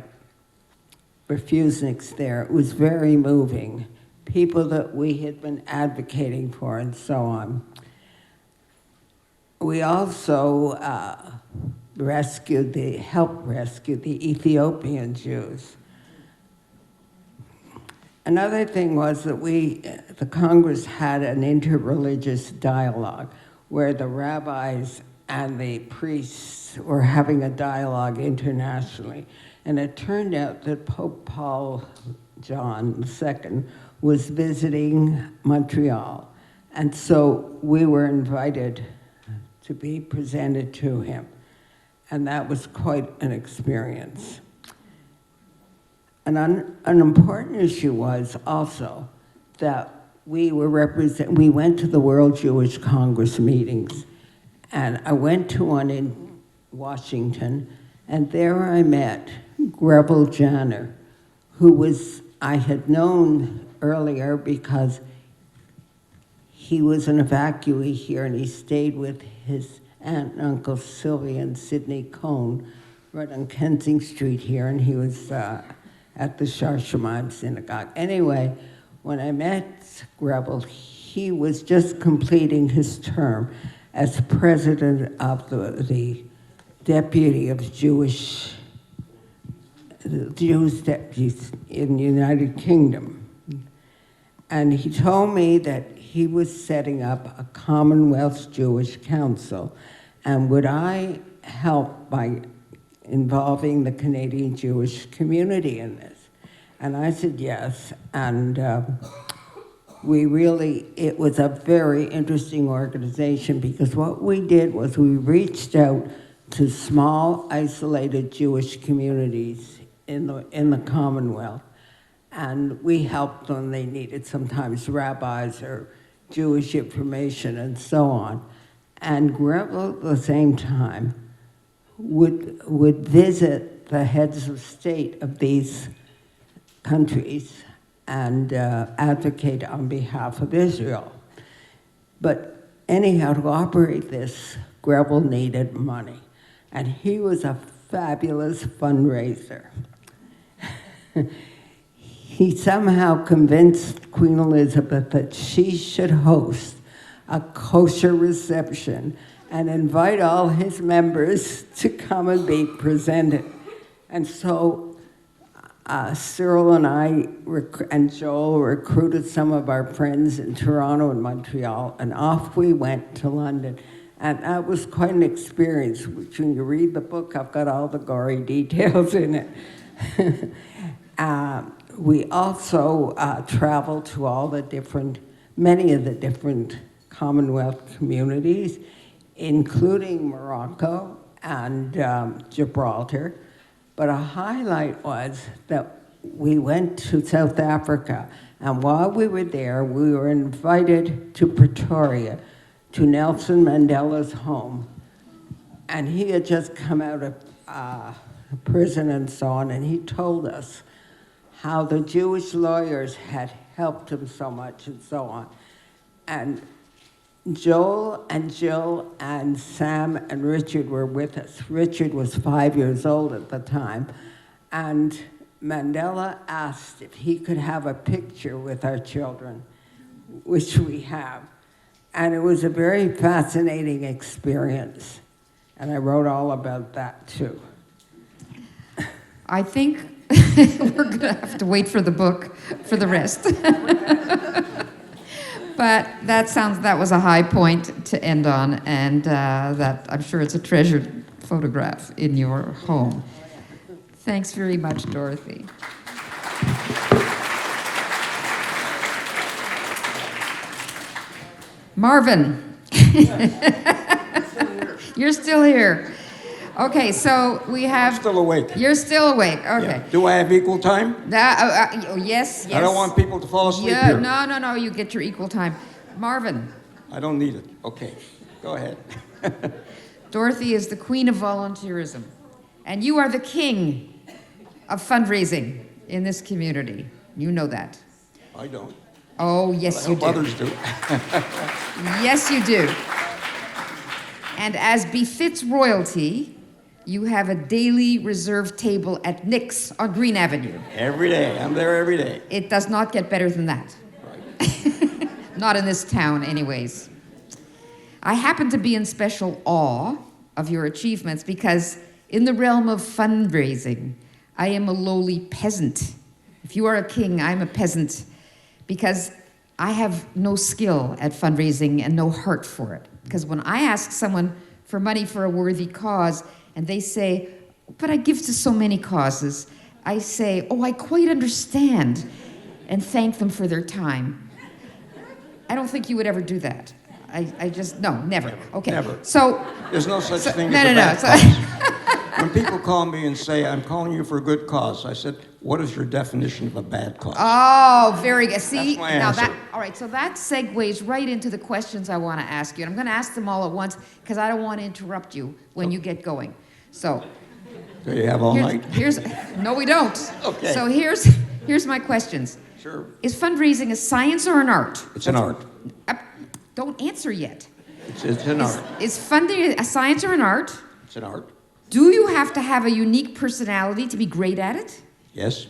refuseniks there. It was very moving. People that we had been advocating for and so on. We also helped rescue the Ethiopian Jews. Another thing was that the Congress had an interreligious dialogue where the rabbis and the priests were having a dialogue internationally. And it turned out that Pope Paul John II was visiting Montreal. And so we were invited to be presented to him. And that was quite an experience. An important issue was also that we went to the World Jewish Congress meetings, and I went to one in Washington, and there I met Greville Janner, who I had known earlier because he was an evacuee here, and he stayed with his aunt and uncle Sylvia and Sidney Cohn right on Kensington Street here, and he was at the Shaar synagogue. Anyway, when I met Greville, he was just completing his term as president of the deputy of Jewish deputies in the United Kingdom. And he told me that he was setting up a Commonwealth Jewish Council, and would I help by involving the Canadian Jewish community in this? And I said yes, and it was a very interesting organization, because what we did was we reached out to small, isolated Jewish communities in the Commonwealth, and we helped them. They needed sometimes rabbis or Jewish information and so on. And Greville, at the same time, would visit the heads of state of these countries and advocate on behalf of Israel. But anyhow, to operate this, Greville needed money. And he was a fabulous fundraiser. He somehow convinced Queen Elizabeth that she should host a kosher reception and invite all his members to come and be presented. And so Cyril and I and Joel recruited some of our friends in Toronto and Montreal, and off we went to London. And that was quite an experience, which when you read the book, I've got all the gory details in it. We also traveled to many of the different Commonwealth communities, including Morocco and Gibraltar. But a highlight was that we went to South Africa, and while we were there, we were invited to Pretoria, to Nelson Mandela's home. And he had just come out of prison and so on, and he told us how the Jewish lawyers had helped him so much and so on. And Joel and Jill and Sam and Richard were with us. Richard was 5 years old at the time, and Mandela asked if he could have a picture with our children, which we have. And it was a very fascinating experience, and I wrote all about that too. I think we're going to have to wait for the book for the rest. But that was a high point to end on, and that I'm sure it's a treasured photograph in your home. Thanks very much, Dorothy. Marvin. You're still here. Okay, so we have... Still awake. You're still awake, okay. Yeah. Do I have equal time? Yes, yes. I don't want people to fall asleep Yeah, here. no, you get your equal time. Marvin. I don't need it. Okay, go ahead. Dorothy is the queen of volunteerism, and you are the king of fundraising in this community. You know that. I don't. Oh, yes, I you hope do. others do. Yes, you do. And as befits royalty, you have a daily reserved table at Nick's on Green Avenue. Every day. I'm there every day. It does not get better than that. Right. Not in this town, anyways. I happen to be in special awe of your achievements because in the realm of fundraising, I am a lowly peasant. If you are a king, I'm a peasant because I have no skill at fundraising and no heart for it. Because when I ask someone for money for a worthy cause and they say, but I give to so many causes, I say, oh, I quite understand, and thank them for their time. I don't think you would ever do that. I just, no, never. Okay. Never. So. There's no such thing no, as no, a no. bad So, cause. When people call me and say, I'm calling you for a good cause, I said, what is your definition of a bad cause? oh, very good. See, That's my now answer. all right, so that segues right into the questions I want to ask you. And I'm going to ask them all at once because I don't want to interrupt you when you get going. So, Do you have all night? no, we don't. Okay. So here's my questions. Sure. Is fundraising a science or an art? It's an art. Don't answer yet. It's an art. Is funding a science or an art? It's an art. Do you have to have a unique personality to be great at it? Yes.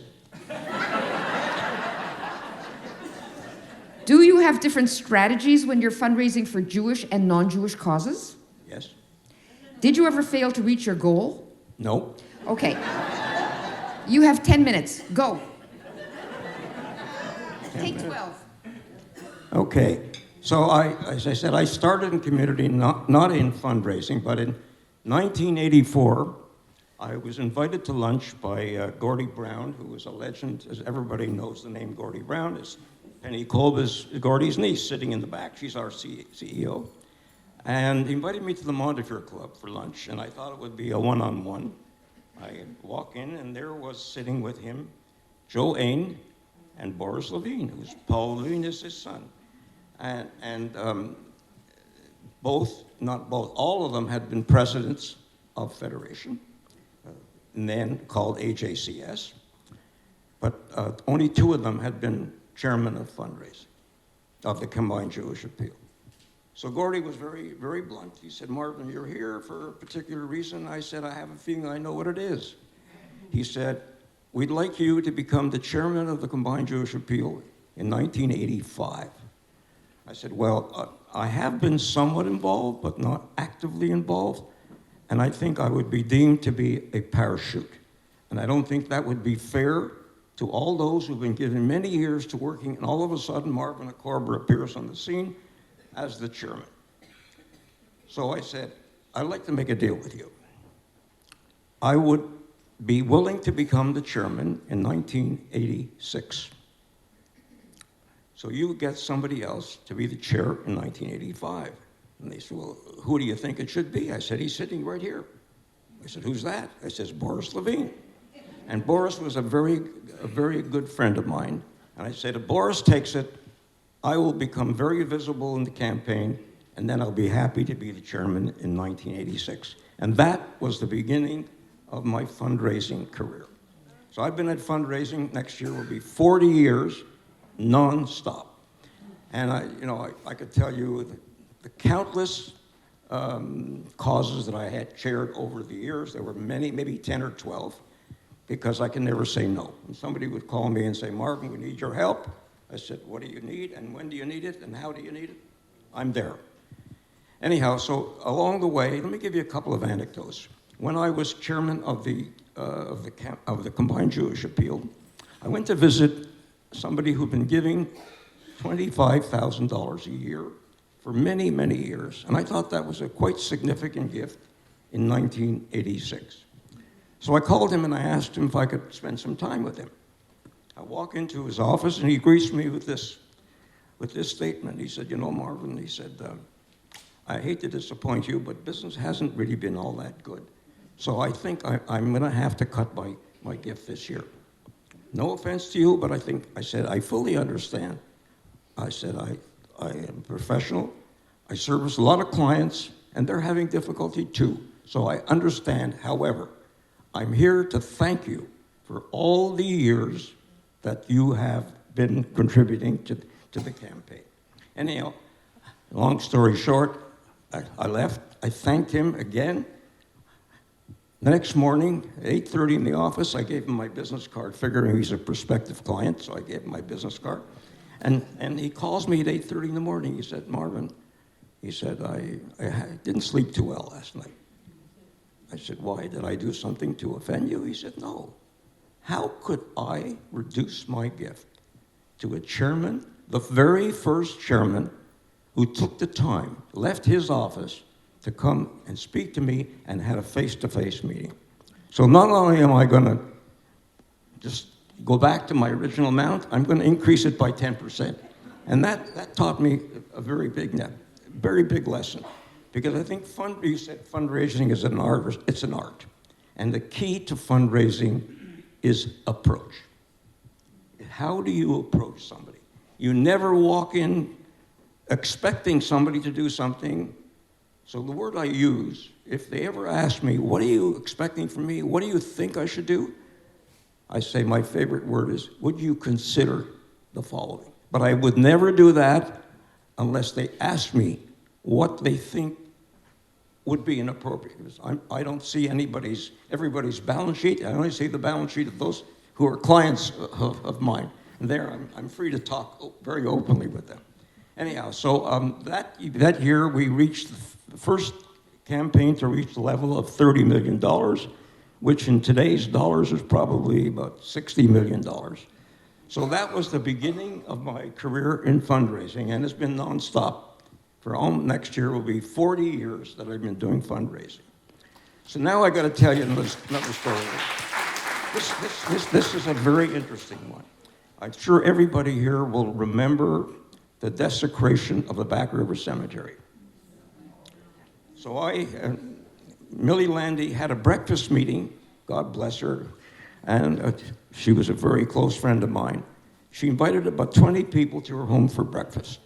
Do you have different strategies when you're fundraising for Jewish and non-Jewish causes? Yes. Did you ever fail to reach your goal? No. Okay. You have 10 minutes. Go. Take 12. Okay. So as I said, I started in community, not in fundraising, but in 1984, I was invited to lunch by Gordie Brown, who was a legend, as everybody knows the name Gordie Brown. Is Penny Kolb is Gordie's niece, sitting in the back. She's our CEO. And he invited me to the Montefiore Club for lunch, and I thought it would be a one-on-one. I walk in, and there was sitting with him Joe Ain and Boris Levine, who's Paul Levine is his son. And all of them had been presidents of Federation, then called AJCS, but only two of them had been chairman of fundraising, of the Combined Jewish Appeal. So Gordie was very, very blunt. He said, Marvin, you're here for a particular reason. I said, I have a feeling I know what it is. He said, we'd like you to become the chairman of the Combined Jewish Appeal in 1985. I said, well, I have been somewhat involved, but not actively involved, and I think I would be deemed to be a parachute. And I don't think that would be fair to all those who've been given many years to working, and all of a sudden Marvin Korber appears on the scene as the chairman. So I said, I'd like to make a deal with you. I would be willing to become the chairman in 1986. So you get somebody else to be the chair in 1985. And they said, well, who do you think it should be? I said, he's sitting right here. I said, who's that? I said, Boris Levine. And Boris was a very good friend of mine. And I said, if Boris takes it, I will become very visible in the campaign, and then I'll be happy to be the chairman in 1986. And that was the beginning of my fundraising career. So I've been at fundraising, next year will be 40 years, non-stop. And I could tell you the countless causes that I had chaired over the years. There were many, maybe 10 or 12, because I can never say no. And somebody would call me and say, Marvin, we need your help. I said, what do you need, and when do you need it, and how do you need it? I'm there. Anyhow, so along the way, let me give you a couple of anecdotes. When I was chairman of the Combined Jewish Appeal, I went to visit somebody who'd been giving $25,000 a year for many, many years. And I thought that was a quite significant gift in 1986. So I called him and I asked him if I could spend some time with him. I walk into his office and he greets me with this. with this statement. He said, you know, Marvin, he said, I hate to disappoint you, but business hasn't really been all that good. So I think I'm going to have to cut my gift this year. No offense to you, but I said, I fully understand. I said, I am professional. I service a lot of clients, and they're having difficulty too. So I understand. However, I'm here to thank you for all the years that you have been contributing to the campaign. Anyhow, long story short, I left. I thanked him again. The next morning, at 8:30 in the office, I gave him my business card, figuring he's a prospective client, so I gave him my business card. And he calls me at 8:30 in the morning. He said, Marvin, he said, I didn't sleep too well last night. I said, why? Did I do something to offend you? He said, no. How could I reduce my gift to a chairman, the very first chairman, who took the time, left his office to come and speak to me and had a face-to-face meeting? So not only am I going to just go back to my original amount, I'm going to increase it by 10%. And that taught me a very big lesson. Because I think you said fundraising is an art. It's an art. And the key to fundraising is approach. How do you approach somebody? You never walk in expecting somebody to do something. So the word I use, if they ever ask me, what are you expecting from me? What do you think I should do? I say my favorite word is, would you consider the following? But I would never do that unless they ask me what they think would be inappropriate. I don't see everybody's balance sheet. I only see the balance sheet of those who are clients of mine. And there, I'm free to talk very openly with them. Anyhow, so that year we reached the first campaign to reach the level of $30 million, which in today's dollars is probably about $60 million. So that was the beginning of my career in fundraising, and it's been nonstop. Next year will be 40 years that I've been doing fundraising. So now I got to tell you another story. This is a very interesting one. I'm sure everybody here will remember the desecration of the Back River Cemetery. So Millie Landy had a breakfast meeting, God bless her, and she was a very close friend of mine. She invited about 20 people to her home for breakfast.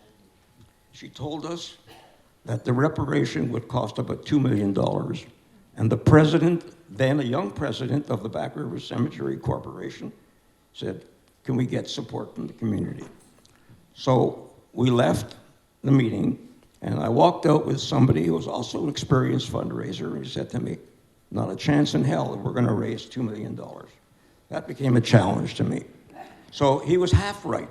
She told us that the reparation would cost about $2 million, and the president, then a young president of the Back River Cemetery Corporation, said, can we get support from the community? So we left the meeting, and I walked out with somebody who was also an experienced fundraiser, and he said to me, not a chance in hell that we're going to raise $2 million. That became a challenge to me. So he was half right,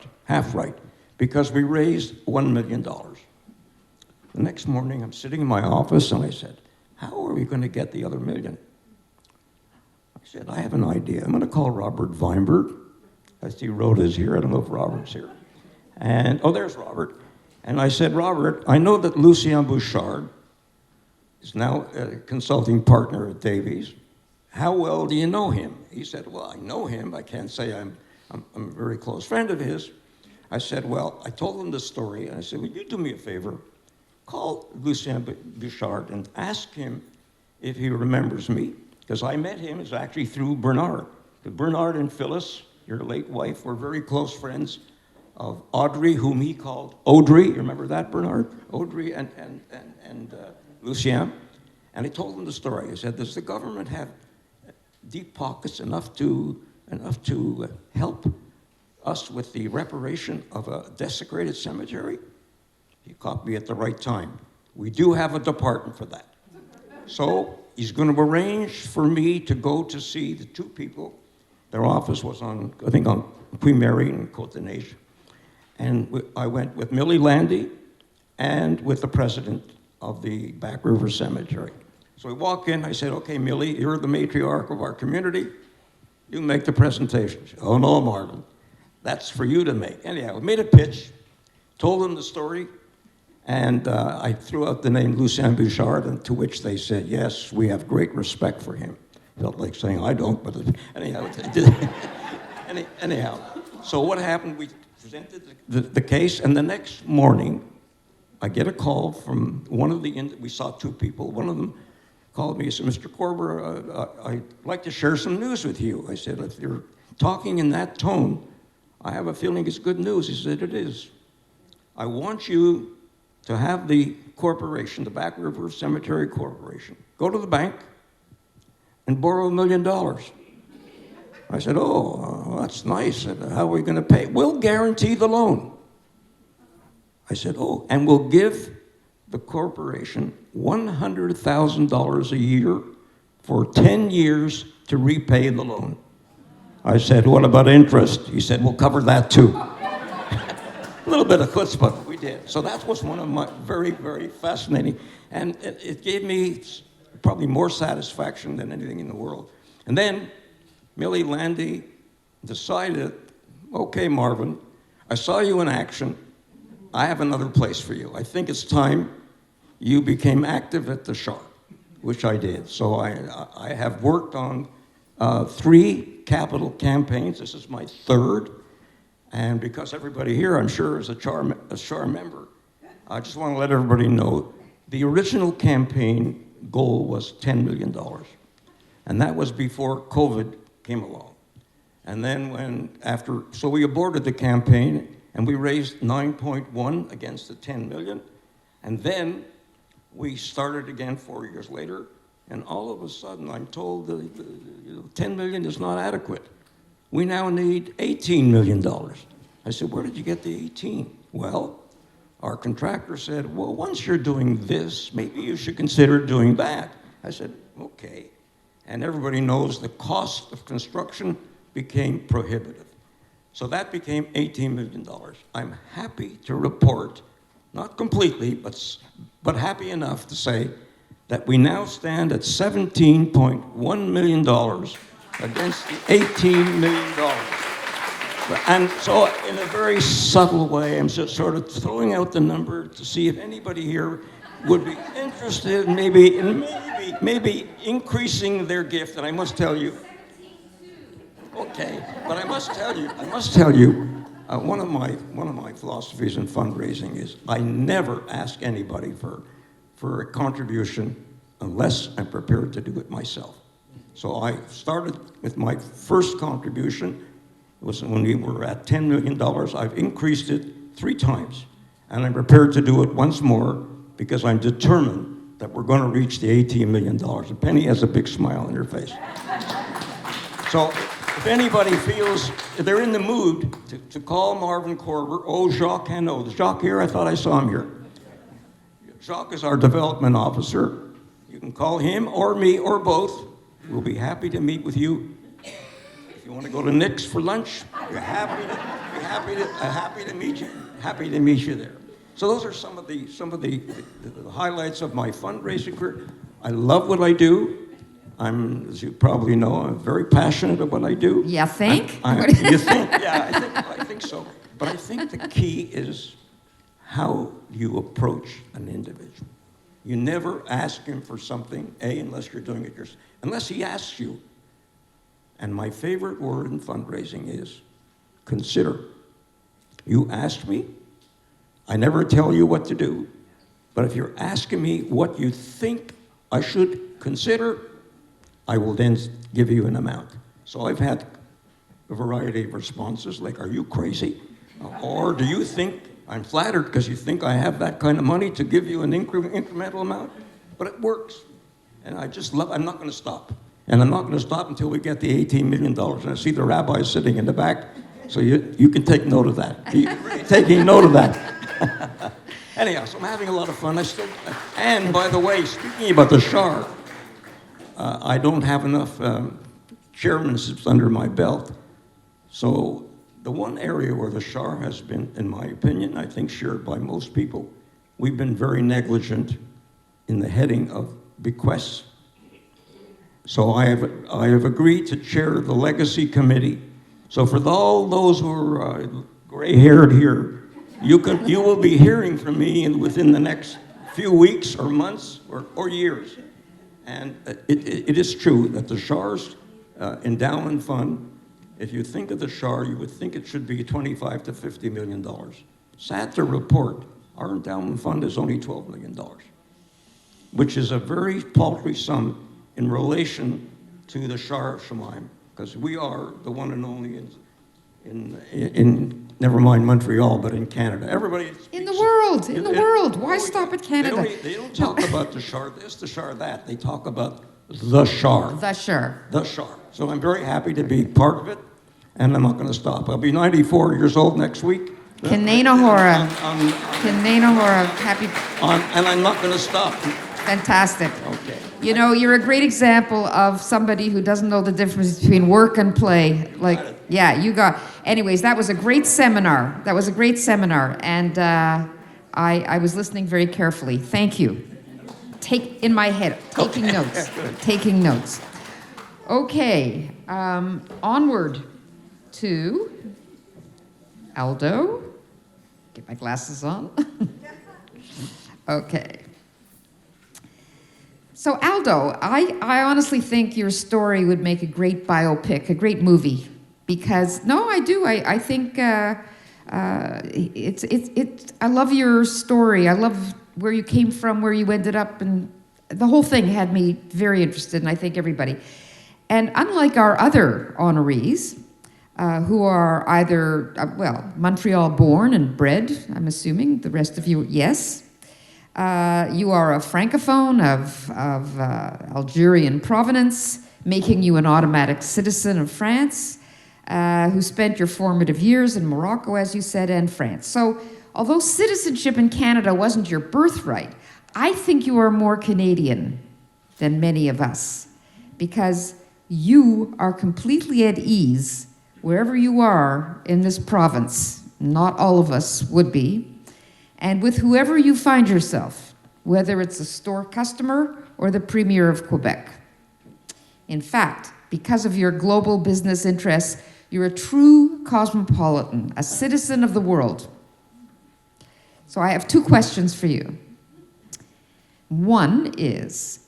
because we raised $1 million. The next morning, I'm sitting in my office, and I said, how are we going to get the other $1 million? I said, I have an idea. I'm going to call Robert Weinberg. I see Rhoda's here. I don't know if Robert's here. And, oh, there's Robert. And I said, Robert, I know that Lucien Bouchard is now a consulting partner at Davies. How well do you know him? He said, well, I know him. I can't say I'm a very close friend of his. I said, well, I told him the story, and I said, would you do me a favor? Call Lucien Bouchard and ask him if he remembers me, because I met him is actually through Bernard. Bernard and Phyllis, your late wife, were very close friends of Audrey, whom he called Audrey. You remember that, Bernard? Audrey and Lucien. And I told him the story. I said, does the government have deep pockets enough to help us with the reparation of a desecrated cemetery? He caught me at the right time. We do have a department for that. So he's going to arrange for me to go to see the two people. Their office was on Queen Mary and Côte d'Ivoire. And I went with Millie Landy and with the president of the Back River Cemetery. So we walk in, I said, okay, Millie, you're the matriarch of our community. You make the presentation. She said, oh no, Marvin, that's for you to make. Anyhow, we made a pitch, told them the story, and I threw out the name Lucien Bouchard, and to which they said, yes, we have great respect for him. Felt like saying I don't, but anyhow. Anyhow, so what happened, we presented the case, and the next morning, I get a call from one of we saw two people. One of them called me and said, Mr. Korber, I'd like to share some news with you. I said, if you're talking in that tone, I have a feeling it's good news. He said, it is. I want you to have the corporation, the Back River Cemetery Corporation, go to the bank and borrow $1 million. I said, oh, that's nice. How are we going to pay? We'll guarantee the loan. I said, oh, and we'll give the corporation $100,000 a year for 10 years to repay the loan. I said, what about interest? He said, we'll cover that too. A little bit of chutzpah, but we did. So that was one of my very, very fascinating. And it gave me probably more satisfaction than anything in the world. And then Millie Landy decided, okay, Marvin, I saw you in action. I have another place for you. I think it's time you became active at the Shaar, which I did. So I have worked on 3 capital campaigns. This is my 3rd. And because everybody here, I'm sure, is a Shaar member, I just want to let everybody know the original campaign goal was $10 million. And that was before COVID came along. And then so we aborted the campaign and we raised 9.1 against the 10 million. And then we started again 4 years later. And all of a sudden, I'm told that 10 million is not adequate. We now need $18 million. I said, where did you get the 18? Well, our contractor said, well, once you're doing this, maybe you should consider doing that. I said, okay. And everybody knows the cost of construction became prohibitive. So that became $18 million. I'm happy to report, not completely, but happy enough to say that we now stand at $17.1 million against the $18 million. And so in a very subtle way, I'm just sort of throwing out the number to see if anybody here would be interested in maybe increasing their gift. And I must tell you, okay, but I must tell you, one of my philosophies in fundraising is I never ask anybody for a contribution unless I'm prepared to do it myself. So I started with my first contribution. It was when we were at $10 million. I've increased it 3 times, and I'm prepared to do it once more because I'm determined that we're going to reach the $18 million. And Penny has a big smile on her face. So if anybody feels they're in the mood to call Marvin Korber, Jacques Hano. Is Jacques here? I thought I saw him here. Jacques is our development officer. You can call him or me or both. We'll be happy to meet with you. If you want to go to Nick's for lunch, we're happy to meet you. Happy to meet you there. So those are some of the highlights of my fundraising career. I love what I do. As you probably know, I'm very passionate about what I do. You think? You think? Yeah, I think so. But I think the key is how you approach an individual. You never ask him for something, unless you're doing it yourself, unless he asks you. And my favorite word in fundraising is consider. You asked me, I never tell you what to do, but if you're asking me what you think I should consider, I will then give you an amount. So I've had a variety of responses, like, are you crazy? Or do you think I'm flattered because you think I have that kind of money to give you an incremental amount? But it works. And I'm not going to stop. And I'm not going to stop until we get the $18 million. And I see the rabbi sitting in the back, so you can take note of that. Taking note of that. Anyhow, so I'm having a lot of fun. And by the way, speaking about the Shaar, I don't have enough chairmanships under my belt. So the one area where the Shaar has been, in my opinion, I think shared by most people, we've been very negligent in the heading of bequests. So I have agreed to chair the Legacy Committee. So for all those who are gray-haired here, you will be hearing from me within the next few weeks or months or years. And it is true that the Shaar's endowment fund if you think of the Shaar, you would think it should be $25 to $50 million. Sad to report, our endowment fund is only $12 million, which is a very paltry sum in relation to the Shaar of Shemaim, because we are the one and only in never mind Montreal, but in Canada. Everybody In the speaks- world, in the it- world. Why oh, stop at Canada? They don't talk about the Shaar this, the Shaar that. They talk about the Shaar. The Shaar. The Shaar. So I'm very happy to be part of it, and I'm not going to stop. I'll be 94 years old next week. Kanena Hora. I'm- Kanena Hora. Happy, and I'm not going to stop. fantastic. Okay. You know, you're a great example of somebody who doesn't know the difference between work and play. Like, yeah, you got. Anyways, that was a great seminar. That was a great seminar, and I was listening very carefully. Thank you. Take in my head, taking notes, taking notes. Okay, onward to Aldo. Get my glasses on. Okay. So Aldo, I honestly think your story would make a great biopic, a great movie, because no, I do. I think it's. I love your story. I love where you came from, where you ended up, and the whole thing had me very interested, and I think everybody. And unlike our other honorees, who are either Montreal born and bred, I'm assuming the rest of you, yes. You are a francophone of Algerian provenance, making you an automatic citizen of France, who spent your formative years in Morocco, as you said, and France. So, although citizenship in Canada wasn't your birthright, I think you are more Canadian than many of us, because you are completely at ease wherever you are in this province. Not all of us would be. And with whoever you find yourself, whether it's a store customer or the Premier of Quebec. In fact, because of your global business interests, you're a true cosmopolitan, a citizen of the world. So I have two questions for you. One is,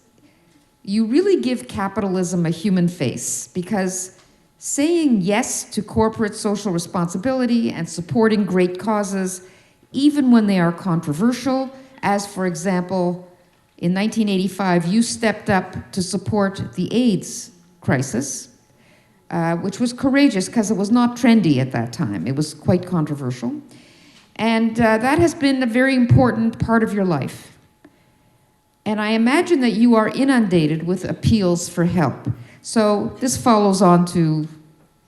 you really give capitalism a human face, because saying yes to corporate social responsibility and supporting great causes, even when they are controversial, as for example, in 1985, you stepped up to support the AIDS crisis, which was courageous because it was not trendy at that time. It was quite controversial. And that has been a very important part of your life. And I imagine that you are inundated with appeals for help. So this follows on to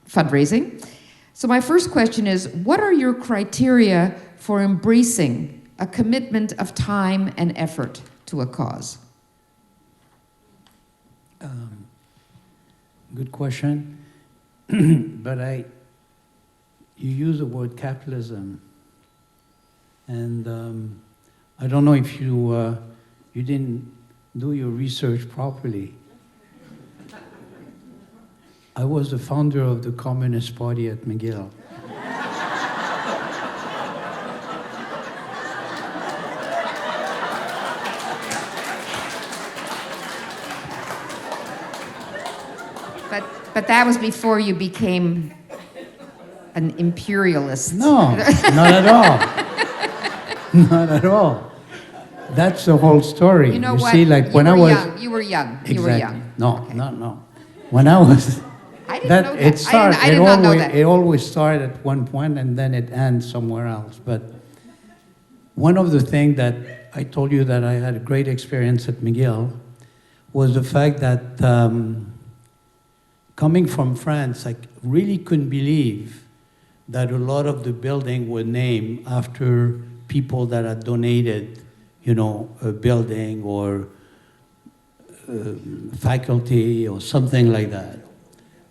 fundraising. So my first question is, what are your criteria for embracing a commitment of time and effort to a cause? Good question. But you use the word capitalism, and I don't know if you didn't do your research properly. I was the founder of the Communist Party at McGill. But that was before you became an imperialist. No, not at all. Not at all. That's the whole story. You know what? See, like when I was young. You were young. exactly. You were young. No, Okay. no. When I was I didn't know that. it started. I did not know that. It always started at one point and then it ends somewhere else. But one of the things that I told you that I had a great experience at McGill was the fact that coming from France, I really couldn't believe that a lot of the buildings were named after people that had donated, a building or faculty or something like that.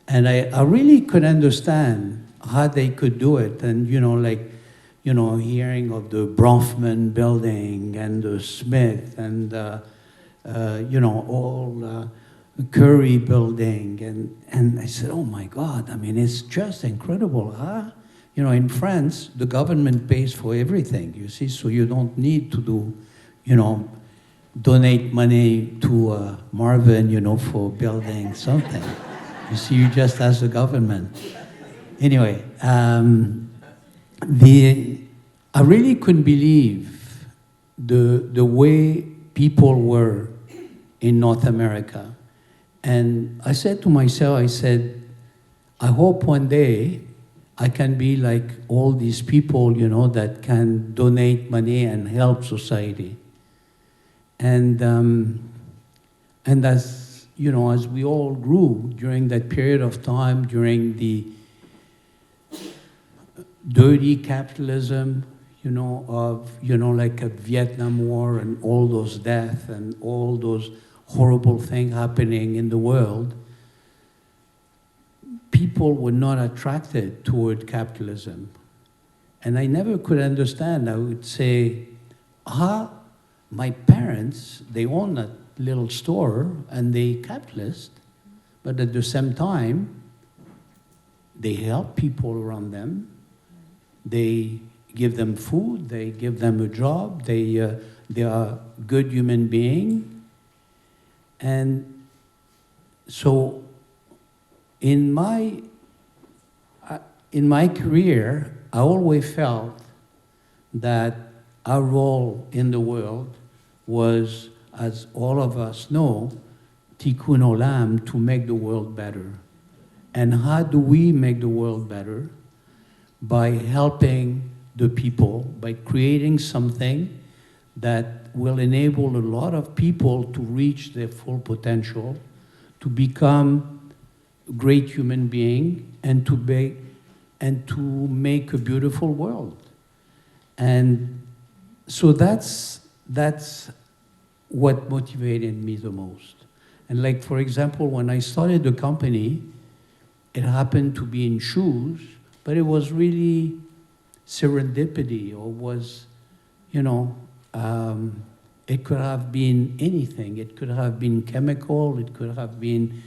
And I really could understand how they could do it. And, hearing of the Bronfman building and the Smith and, all Curry building. And I said, oh my God, it's just incredible, huh? In France, the government pays for everything, you see, so you don't need to do, donate money to Marvin, for building something. You see, you just ask the government. Anyway, I really couldn't believe the way people were in North America. And I said to myself, I said, I hope one day I can be like all these people, you know, that can donate money and help society. And as, you know, as we all grew during that period of time, during the dirty capitalism, you know, of, you know, like a Vietnam War and all those deaths and all those horrible things happening in the world, people were not attracted toward capitalism. And I never could understand. I would say, my parents, they own a little store and they capitalist, but at the same time, they help people around them. They give them food, they give them a job, they are good human beings. And so in my career, I always felt that our role in the world was, as all of us know, tikkun olam, to make the world better. And how do we make the world better? By helping the people, by creating something that will enable a lot of people to reach their full potential, to become great human being, and to make a beautiful world. And so that's what motivated me the most. And like, for example, when I started the company, it happened to be in shoes, but it was really serendipity, or was, you know, it could have been anything. It could have been chemical, it could have been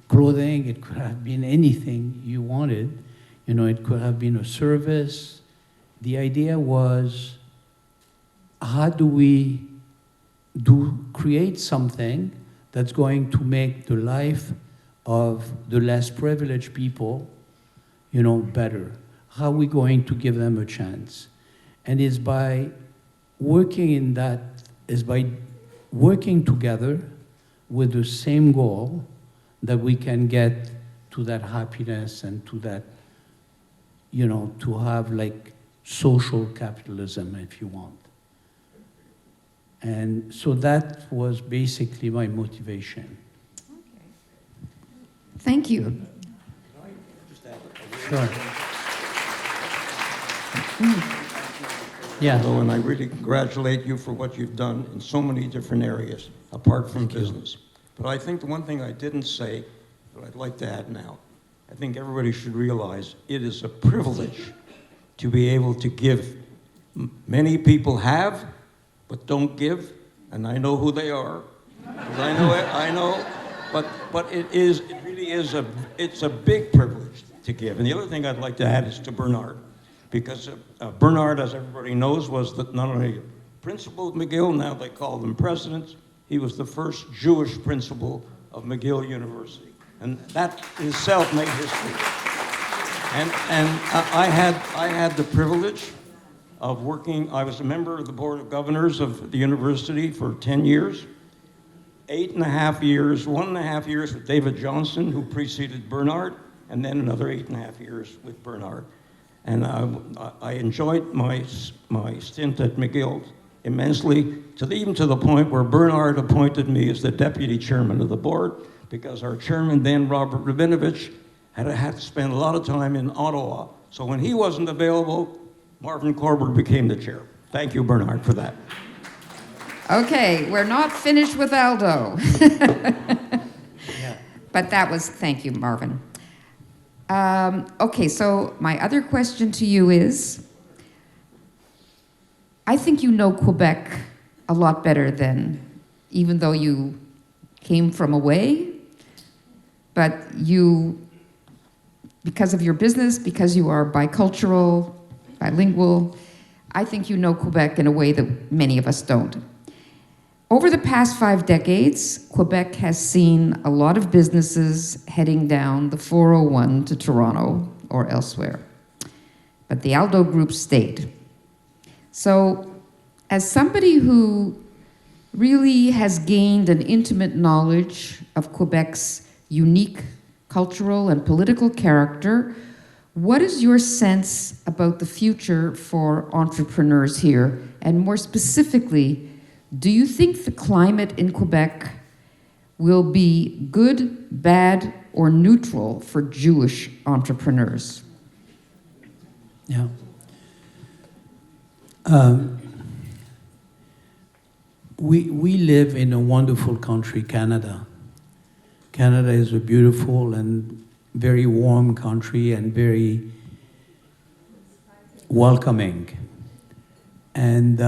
clothing, it could have been anything you wanted. You know, it could have been a service. The idea was, how do we create something that's going to make the life of the less privileged people, you know, better? How are we going to give them a chance? And it's by working together with the same goal that we can get to that happiness and to that, you know, to have like social capitalism, if you want. And so that was basically my motivation. Thank you. Sure. Yeah. And I really congratulate you for what you've done in so many different areas, apart from business. But I think the one thing I didn't say, that I'd like to add now, I think everybody should realize it is a privilege to be able to give. Many people have, but don't give, and I know who they are. I know, but it really is it's a big privilege to give. And the other thing I'd like to add is to Bernard, because Bernard, as everybody knows, was not only principal of McGill, now they call them presidents. He was the first Jewish principal of McGill University, and that itself made history. And I had the privilege of working. I was a member of the Board of Governors of the university for 10 years. 1.5 years with David Johnson, who preceded Bernard, and then another 8.5 years with Bernard. And I enjoyed my stint at McGill immensely, even to the point where Bernard appointed me as the deputy chairman of the board, because our chairman then, Robert Rabinovich, had to spend a lot of time in Ottawa. So when he wasn't available, Marvin Korber became the chair. Thank you, Bernard, for that. Okay, we're not finished with Aldo. But thank you, Marvin. Okay, so my other question to you is, I think you know Quebec a lot better than, even though you came from away, but you, because of your business, because you are bicultural, bilingual, I think you know Quebec in a way that many of us don't. Over the past 5 decades, Quebec has seen a lot of businesses heading down the 401 to Toronto, or elsewhere. But the Aldo Group stayed. So, as somebody who really has gained an intimate knowledge of Quebec's unique cultural and political character, what is your sense about the future for entrepreneurs here? And more specifically, do you think the climate in Quebec will be good, bad, or neutral for Jewish entrepreneurs? Yeah. We live in a wonderful country, Canada. Canada is a beautiful and very warm country and very welcoming. And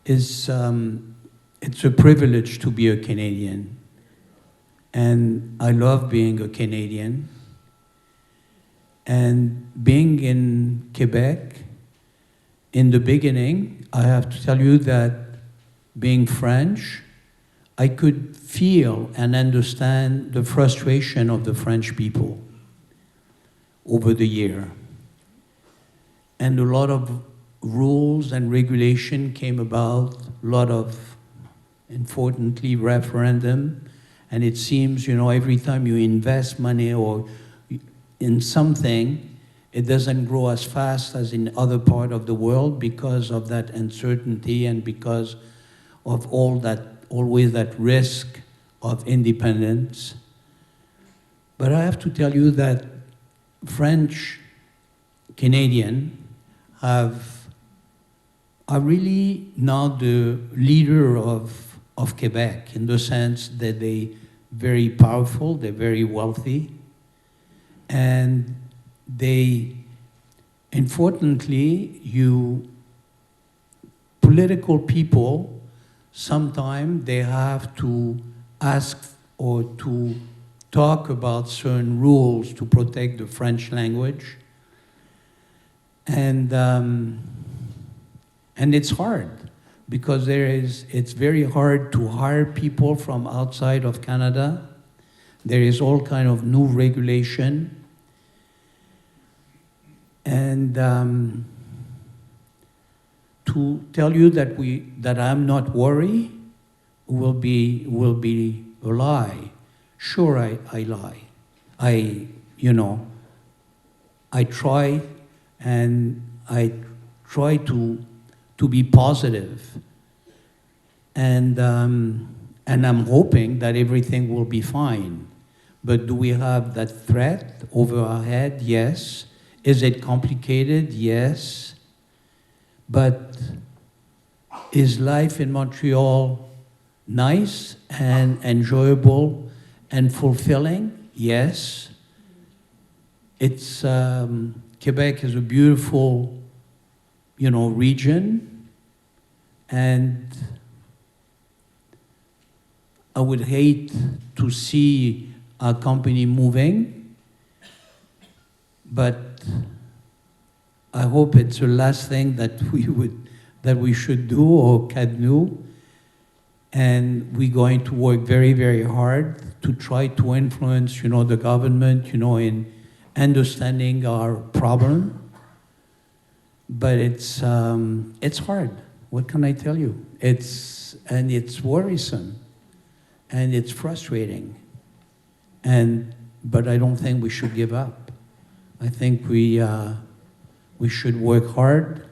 it's a privilege to be a Canadian. And I love being a Canadian. And being in Quebec, in the beginning, I have to tell you that being French, I could feel and understand the frustration of the French people over the year. And a lot of rules and regulation came about, a lot of, importantly, referendum. And it seems, every time you invest money or in something, it doesn't grow as fast as in other part of the world because of that uncertainty and because of always that risk of independence. But I have to tell you that French Canadian are really now the leader of Quebec in the sense that they're very powerful, they're very wealthy, and they, unfortunately, political people, sometimes they have to ask or to talk about certain rules to protect the French language. And it's hard because it's very hard to hire people from outside of Canada. There is all kind of new regulation. And to tell you that I'm not worried will be a lie. Sure, I lie. I try and I try to be positive. And I'm hoping that everything will be fine. But do we have that threat over our head? Yes. Is it complicated? Yes. But is life in Montreal nice and enjoyable and fulfilling? Yes. It's Quebec is a beautiful, region, and I would hate to see our company moving, but I hope it's the last thing that we should do or can do. And we're going to work very, very hard to try to influence, the government, in understanding our problem. But it's hard. What can I tell you? It's worrisome, and it's frustrating. But I don't think we should give up. I think we should work hard,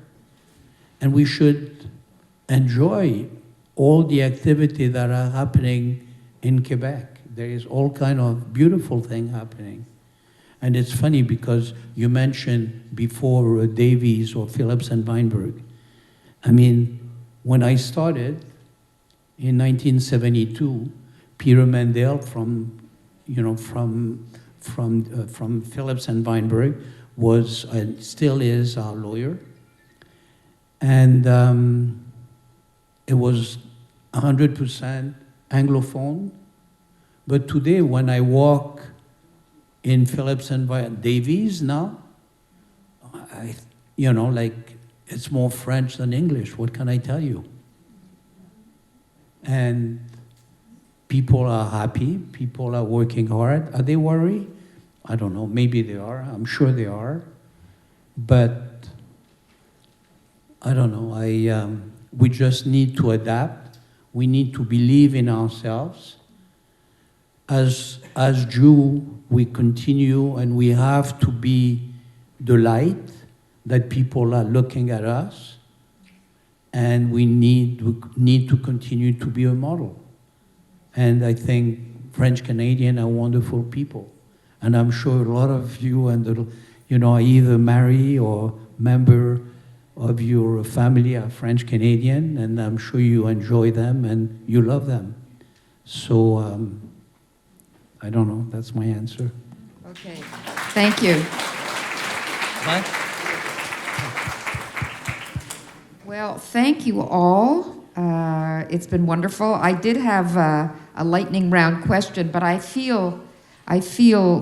and we should enjoy all the activity that are happening in Quebec. There is all kind of beautiful thing happening. And it's funny because you mentioned before Davies or Phillips and Weinberg. I mean, when I started in 1972, Peter Mendel from Phillips and Weinberg was and still is our lawyer, and it was 100% Anglophone. But today, when I walk in Phillips and Davies now, it's more French than English. What can I tell you? And people are happy. People are working hard. Are they worried? I don't know, maybe they are, I'm sure they are. But I don't know, we just need to adapt. We need to believe in ourselves. As Jew, we continue and we have to be the light that people are looking at us. And we need to continue to be a model. And I think French Canadian are wonderful people. And I'm sure a lot of you are either married or member of your family are French Canadian, and I'm sure you enjoy them and you love them. So I don't know, that's my answer. Okay, thank you. What? Well, thank you all. It's been wonderful. I did have a lightning round question, but I feel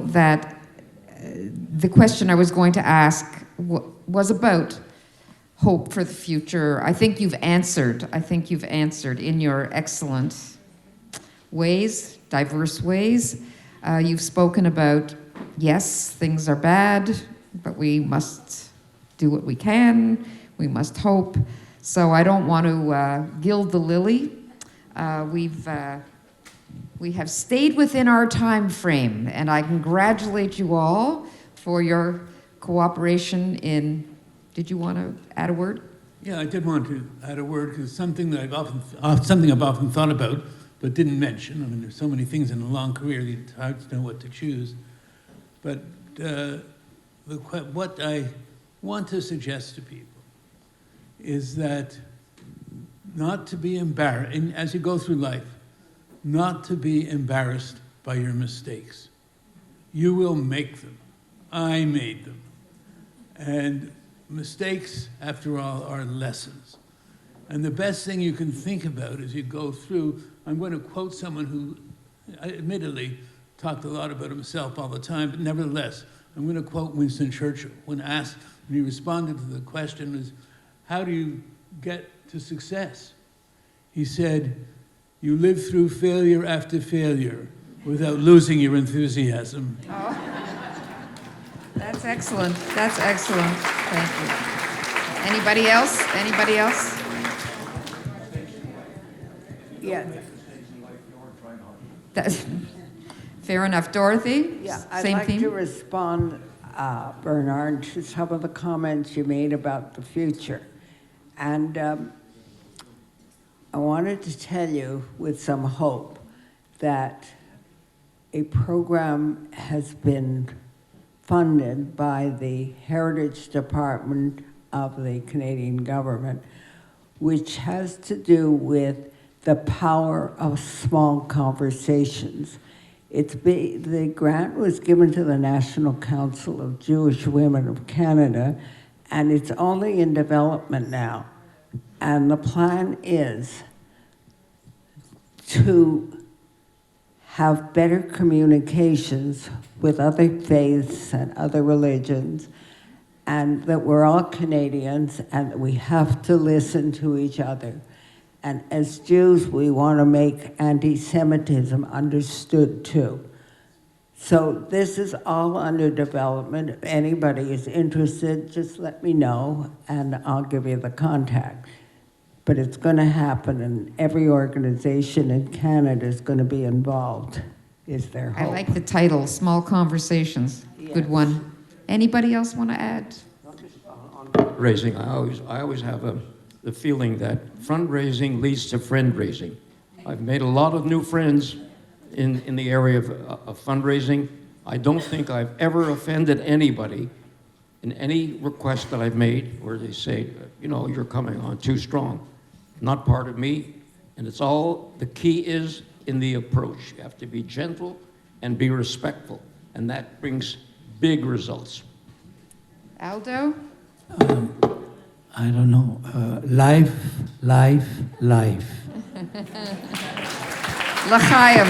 that the question I was going to ask was about hope for the future. I think you've answered in your excellent ways, diverse ways. You've spoken about, yes, things are bad, but we must do what we can. We must hope. So I don't want to gild the lily. We have stayed within our time frame, and I congratulate you all for your cooperation in. Did you want to add a word? Yeah, I did want to add a word because something I've often thought about but didn't mention. I mean, there's so many things in a long career that it's hard to know what to choose. But what I want to suggest to people is that not to be embarrassed, and as you go through life, not to be embarrassed by your mistakes. You will make them. I made them. And mistakes, after all, are lessons. And the best thing you can think about as you go through, I'm going to quote someone who admittedly talked a lot about himself all the time, but nevertheless, I'm going to quote Winston Churchill when he responded to the question was, how do you get to success? He said, you live through failure after failure without losing your enthusiasm. Oh, that's excellent. That's excellent. Thank you. Anybody else? Anybody else? Yeah. That's fair enough. Dorothy? Yeah, I'd Same like theme? to respond, Bernard, to some of the comments you made about the future. And I wanted to tell you with some hope that a program has been funded by the Heritage Department of the Canadian government, which has to do with the power of small conversations. The grant was given to the National Council of Jewish Women of Canada, and it's only in development now. And the plan is to have better communications with other faiths and other religions, and that we're all Canadians and that we have to listen to each other. And as Jews, we want to make anti-Semitism understood too. So this is all under development. If anybody is interested, just let me know and I'll give you the contact. But it's going to happen, and every organization in Canada is going to be involved, is their hope. I like the title, Small Conversations. Yes. Good one. Anybody else want to add? Fundraising, I always have the feeling that fundraising leads to friend raising. I've made a lot of new friends in the area of fundraising. I don't think I've ever offended anybody in any request that I've made where they say, you know, you're coming on too strong. Not part of me, and it's all, the key is in the approach. You have to be gentle and be respectful, and that brings big results. Aldo? I don't know. Life. L'chaim. L'chaim.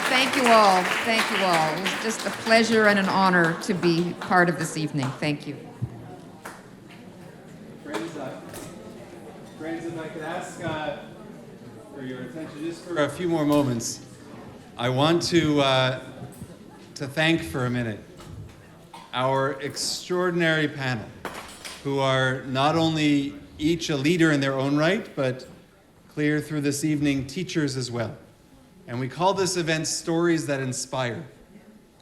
Thank you all. Thank you all. It was just a pleasure and an honor to be part of this evening. Thank you. Friends, if I could ask for your attention just for a few more moments. I want to to thank for a minute our extraordinary panel, who are not only each a leader in their own right, but clear through this evening, teachers as well. And we call this event Stories That Inspire.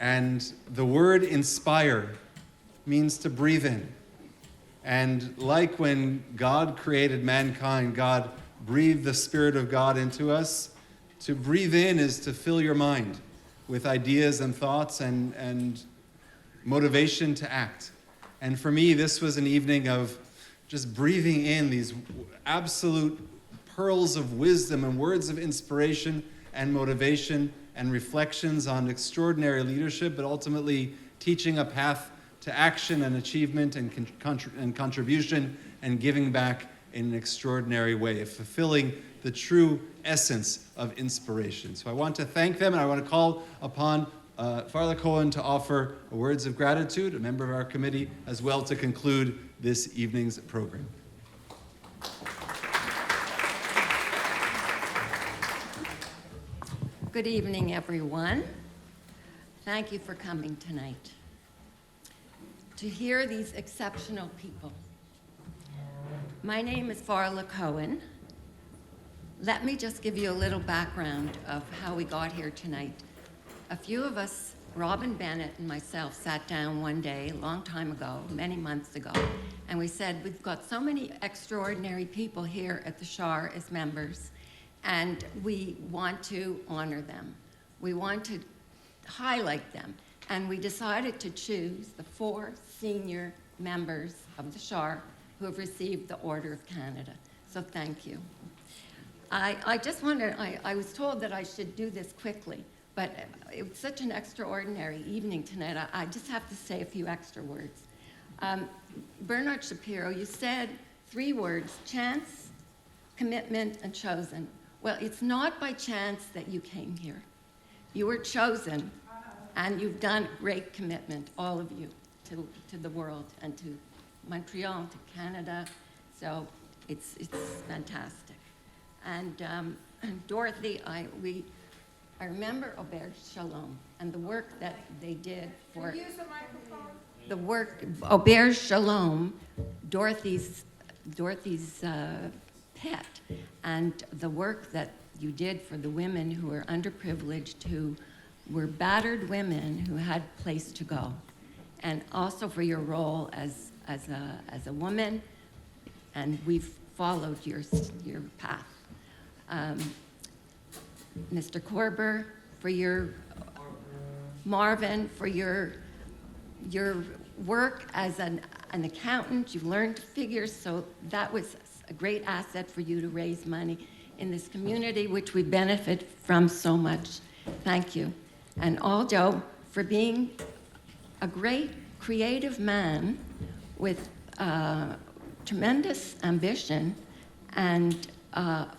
And the word inspire means to breathe in. And like when God created mankind, God breathed the Spirit of God into us. To breathe in is to fill your mind with ideas and thoughts and motivation to act. And for me, this was an evening of just breathing in these absolute pearls of wisdom and words of inspiration and motivation and reflections on extraordinary leadership, but ultimately teaching a path to action and achievement and contribution and giving back in an extraordinary way, fulfilling the true essence of inspiration. So I want to thank them, and I want to call upon Farla Cohen to offer words of gratitude, a member of our committee, as well, to conclude this evening's program. Good evening, everyone. Thank you for coming tonight to hear these exceptional people. My name is Farla Cohen. Let me just give you a little background of how we got here tonight. A few of us, Robin Bennett and myself, sat down one day, a long time ago, many months ago, and we said, we've got so many extraordinary people here at the Shaar as members, and we want to honor them. We want to highlight them. And we decided to choose the 4 senior members of the Shaar who have received the Order of Canada. So thank you. I just wanted, I was told that I should do this quickly, but it was such an extraordinary evening tonight. I just have to say a few extra words. Bernard Shapiro, you said 3 words: chance, commitment, and chosen. Well, it's not by chance that you came here. You were chosen, and you've done great commitment, all of you, to the world and to Montreal, to Canada. So it's fantastic. And Dorothy, I remember Auberge Shalom and the work that they did for Use the microphone. the work. Auberge Shalom, Dorothy's pet, and the work that you did for the women who were underprivileged, who were battered women who had a place to go, and also for your role as a woman, and we've followed your path. Mr. Korber, for your Marvin, for your work as an accountant. You've learned figures, so that was a great asset for you to raise money in this community, which we benefit from so much. Thank you. And Aldo, for being a great creative man with tremendous ambition. And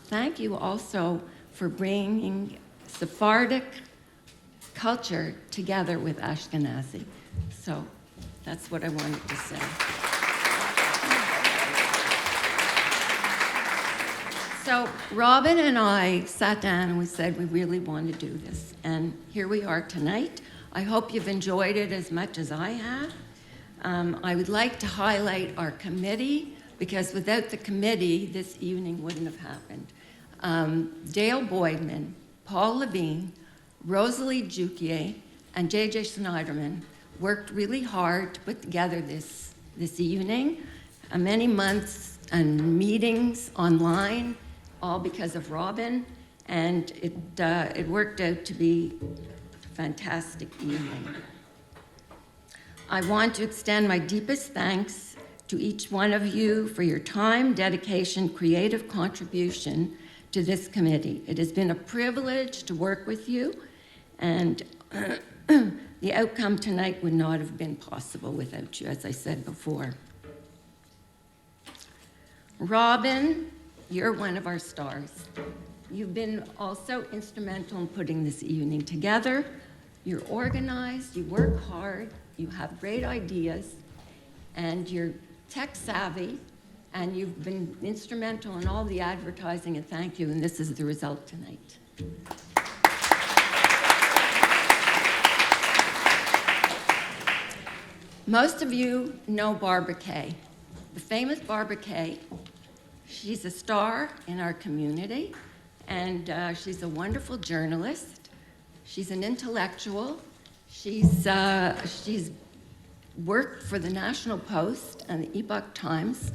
thank you also for bringing Sephardic culture together with Ashkenazi. So that's what I wanted to say. So Robin and I sat down and we said we really want to do this. And here we are tonight. I hope you've enjoyed it as much as I have. I would like to highlight our committee, because without the committee, this evening wouldn't have happened. Dale Boydman, Paul Levine, Rosalie Jukier, and J.J. Snyderman worked really hard to put together this evening. Many months and meetings online, all because of Robin, and it worked out to be a fantastic evening. I want to extend my deepest thanks to each one of you for your time, dedication, creative contribution to this committee. It has been a privilege to work with you, and the outcome tonight would not have been possible without you, as I said before. Robin, you're one of our stars. You've been also instrumental in putting this evening together. You're organized, you work hard, you have great ideas, and you're tech savvy, and you've been instrumental in all the advertising, and thank you, and this is the result tonight. Most of you know Barbara Kay, the famous Barbara Kay. She's a star in our community, and she's a wonderful journalist. She's an intellectual. She's worked for the National Post and the Epoch Times,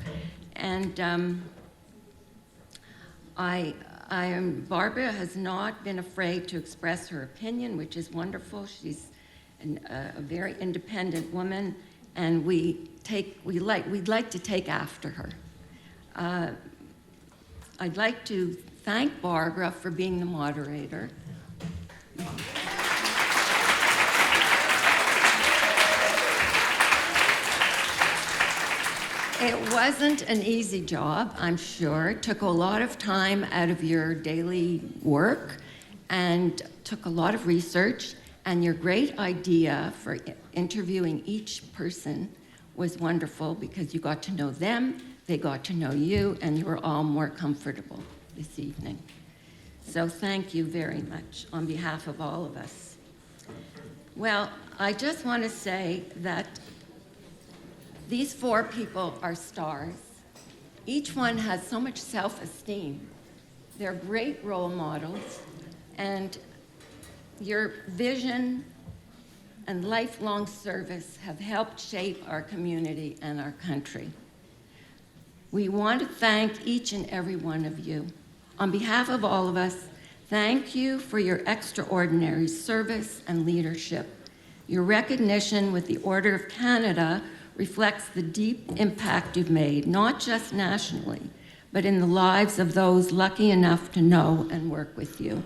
and Barbara has not been afraid to express her opinion, which is wonderful. She's a very independent woman, and we'd like to take after her. I'd like to thank Barbara for being the moderator. It wasn't an easy job, I'm sure. It took a lot of time out of your daily work and took a lot of research, and your great idea for interviewing each person was wonderful because you got to know them, they got to know you, and you were all more comfortable this evening. So thank you very much on behalf of all of us. Well, I just want to say that these 4 people are stars. Each one has so much self-esteem. They're great role models, and your vision and lifelong service have helped shape our community and our country. We want to thank each and every one of you. On behalf of all of us, thank you for your extraordinary service and leadership. Your recognition with the Order of Canada reflects the deep impact you've made, not just nationally, but in the lives of those lucky enough to know and work with you.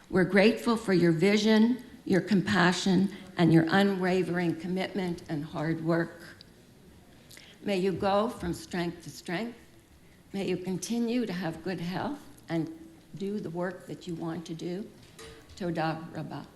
We're grateful for your vision, your compassion, and your unwavering commitment and hard work. May you go from strength to strength. May you continue to have good health and do the work that you want to do. Toda Rabba.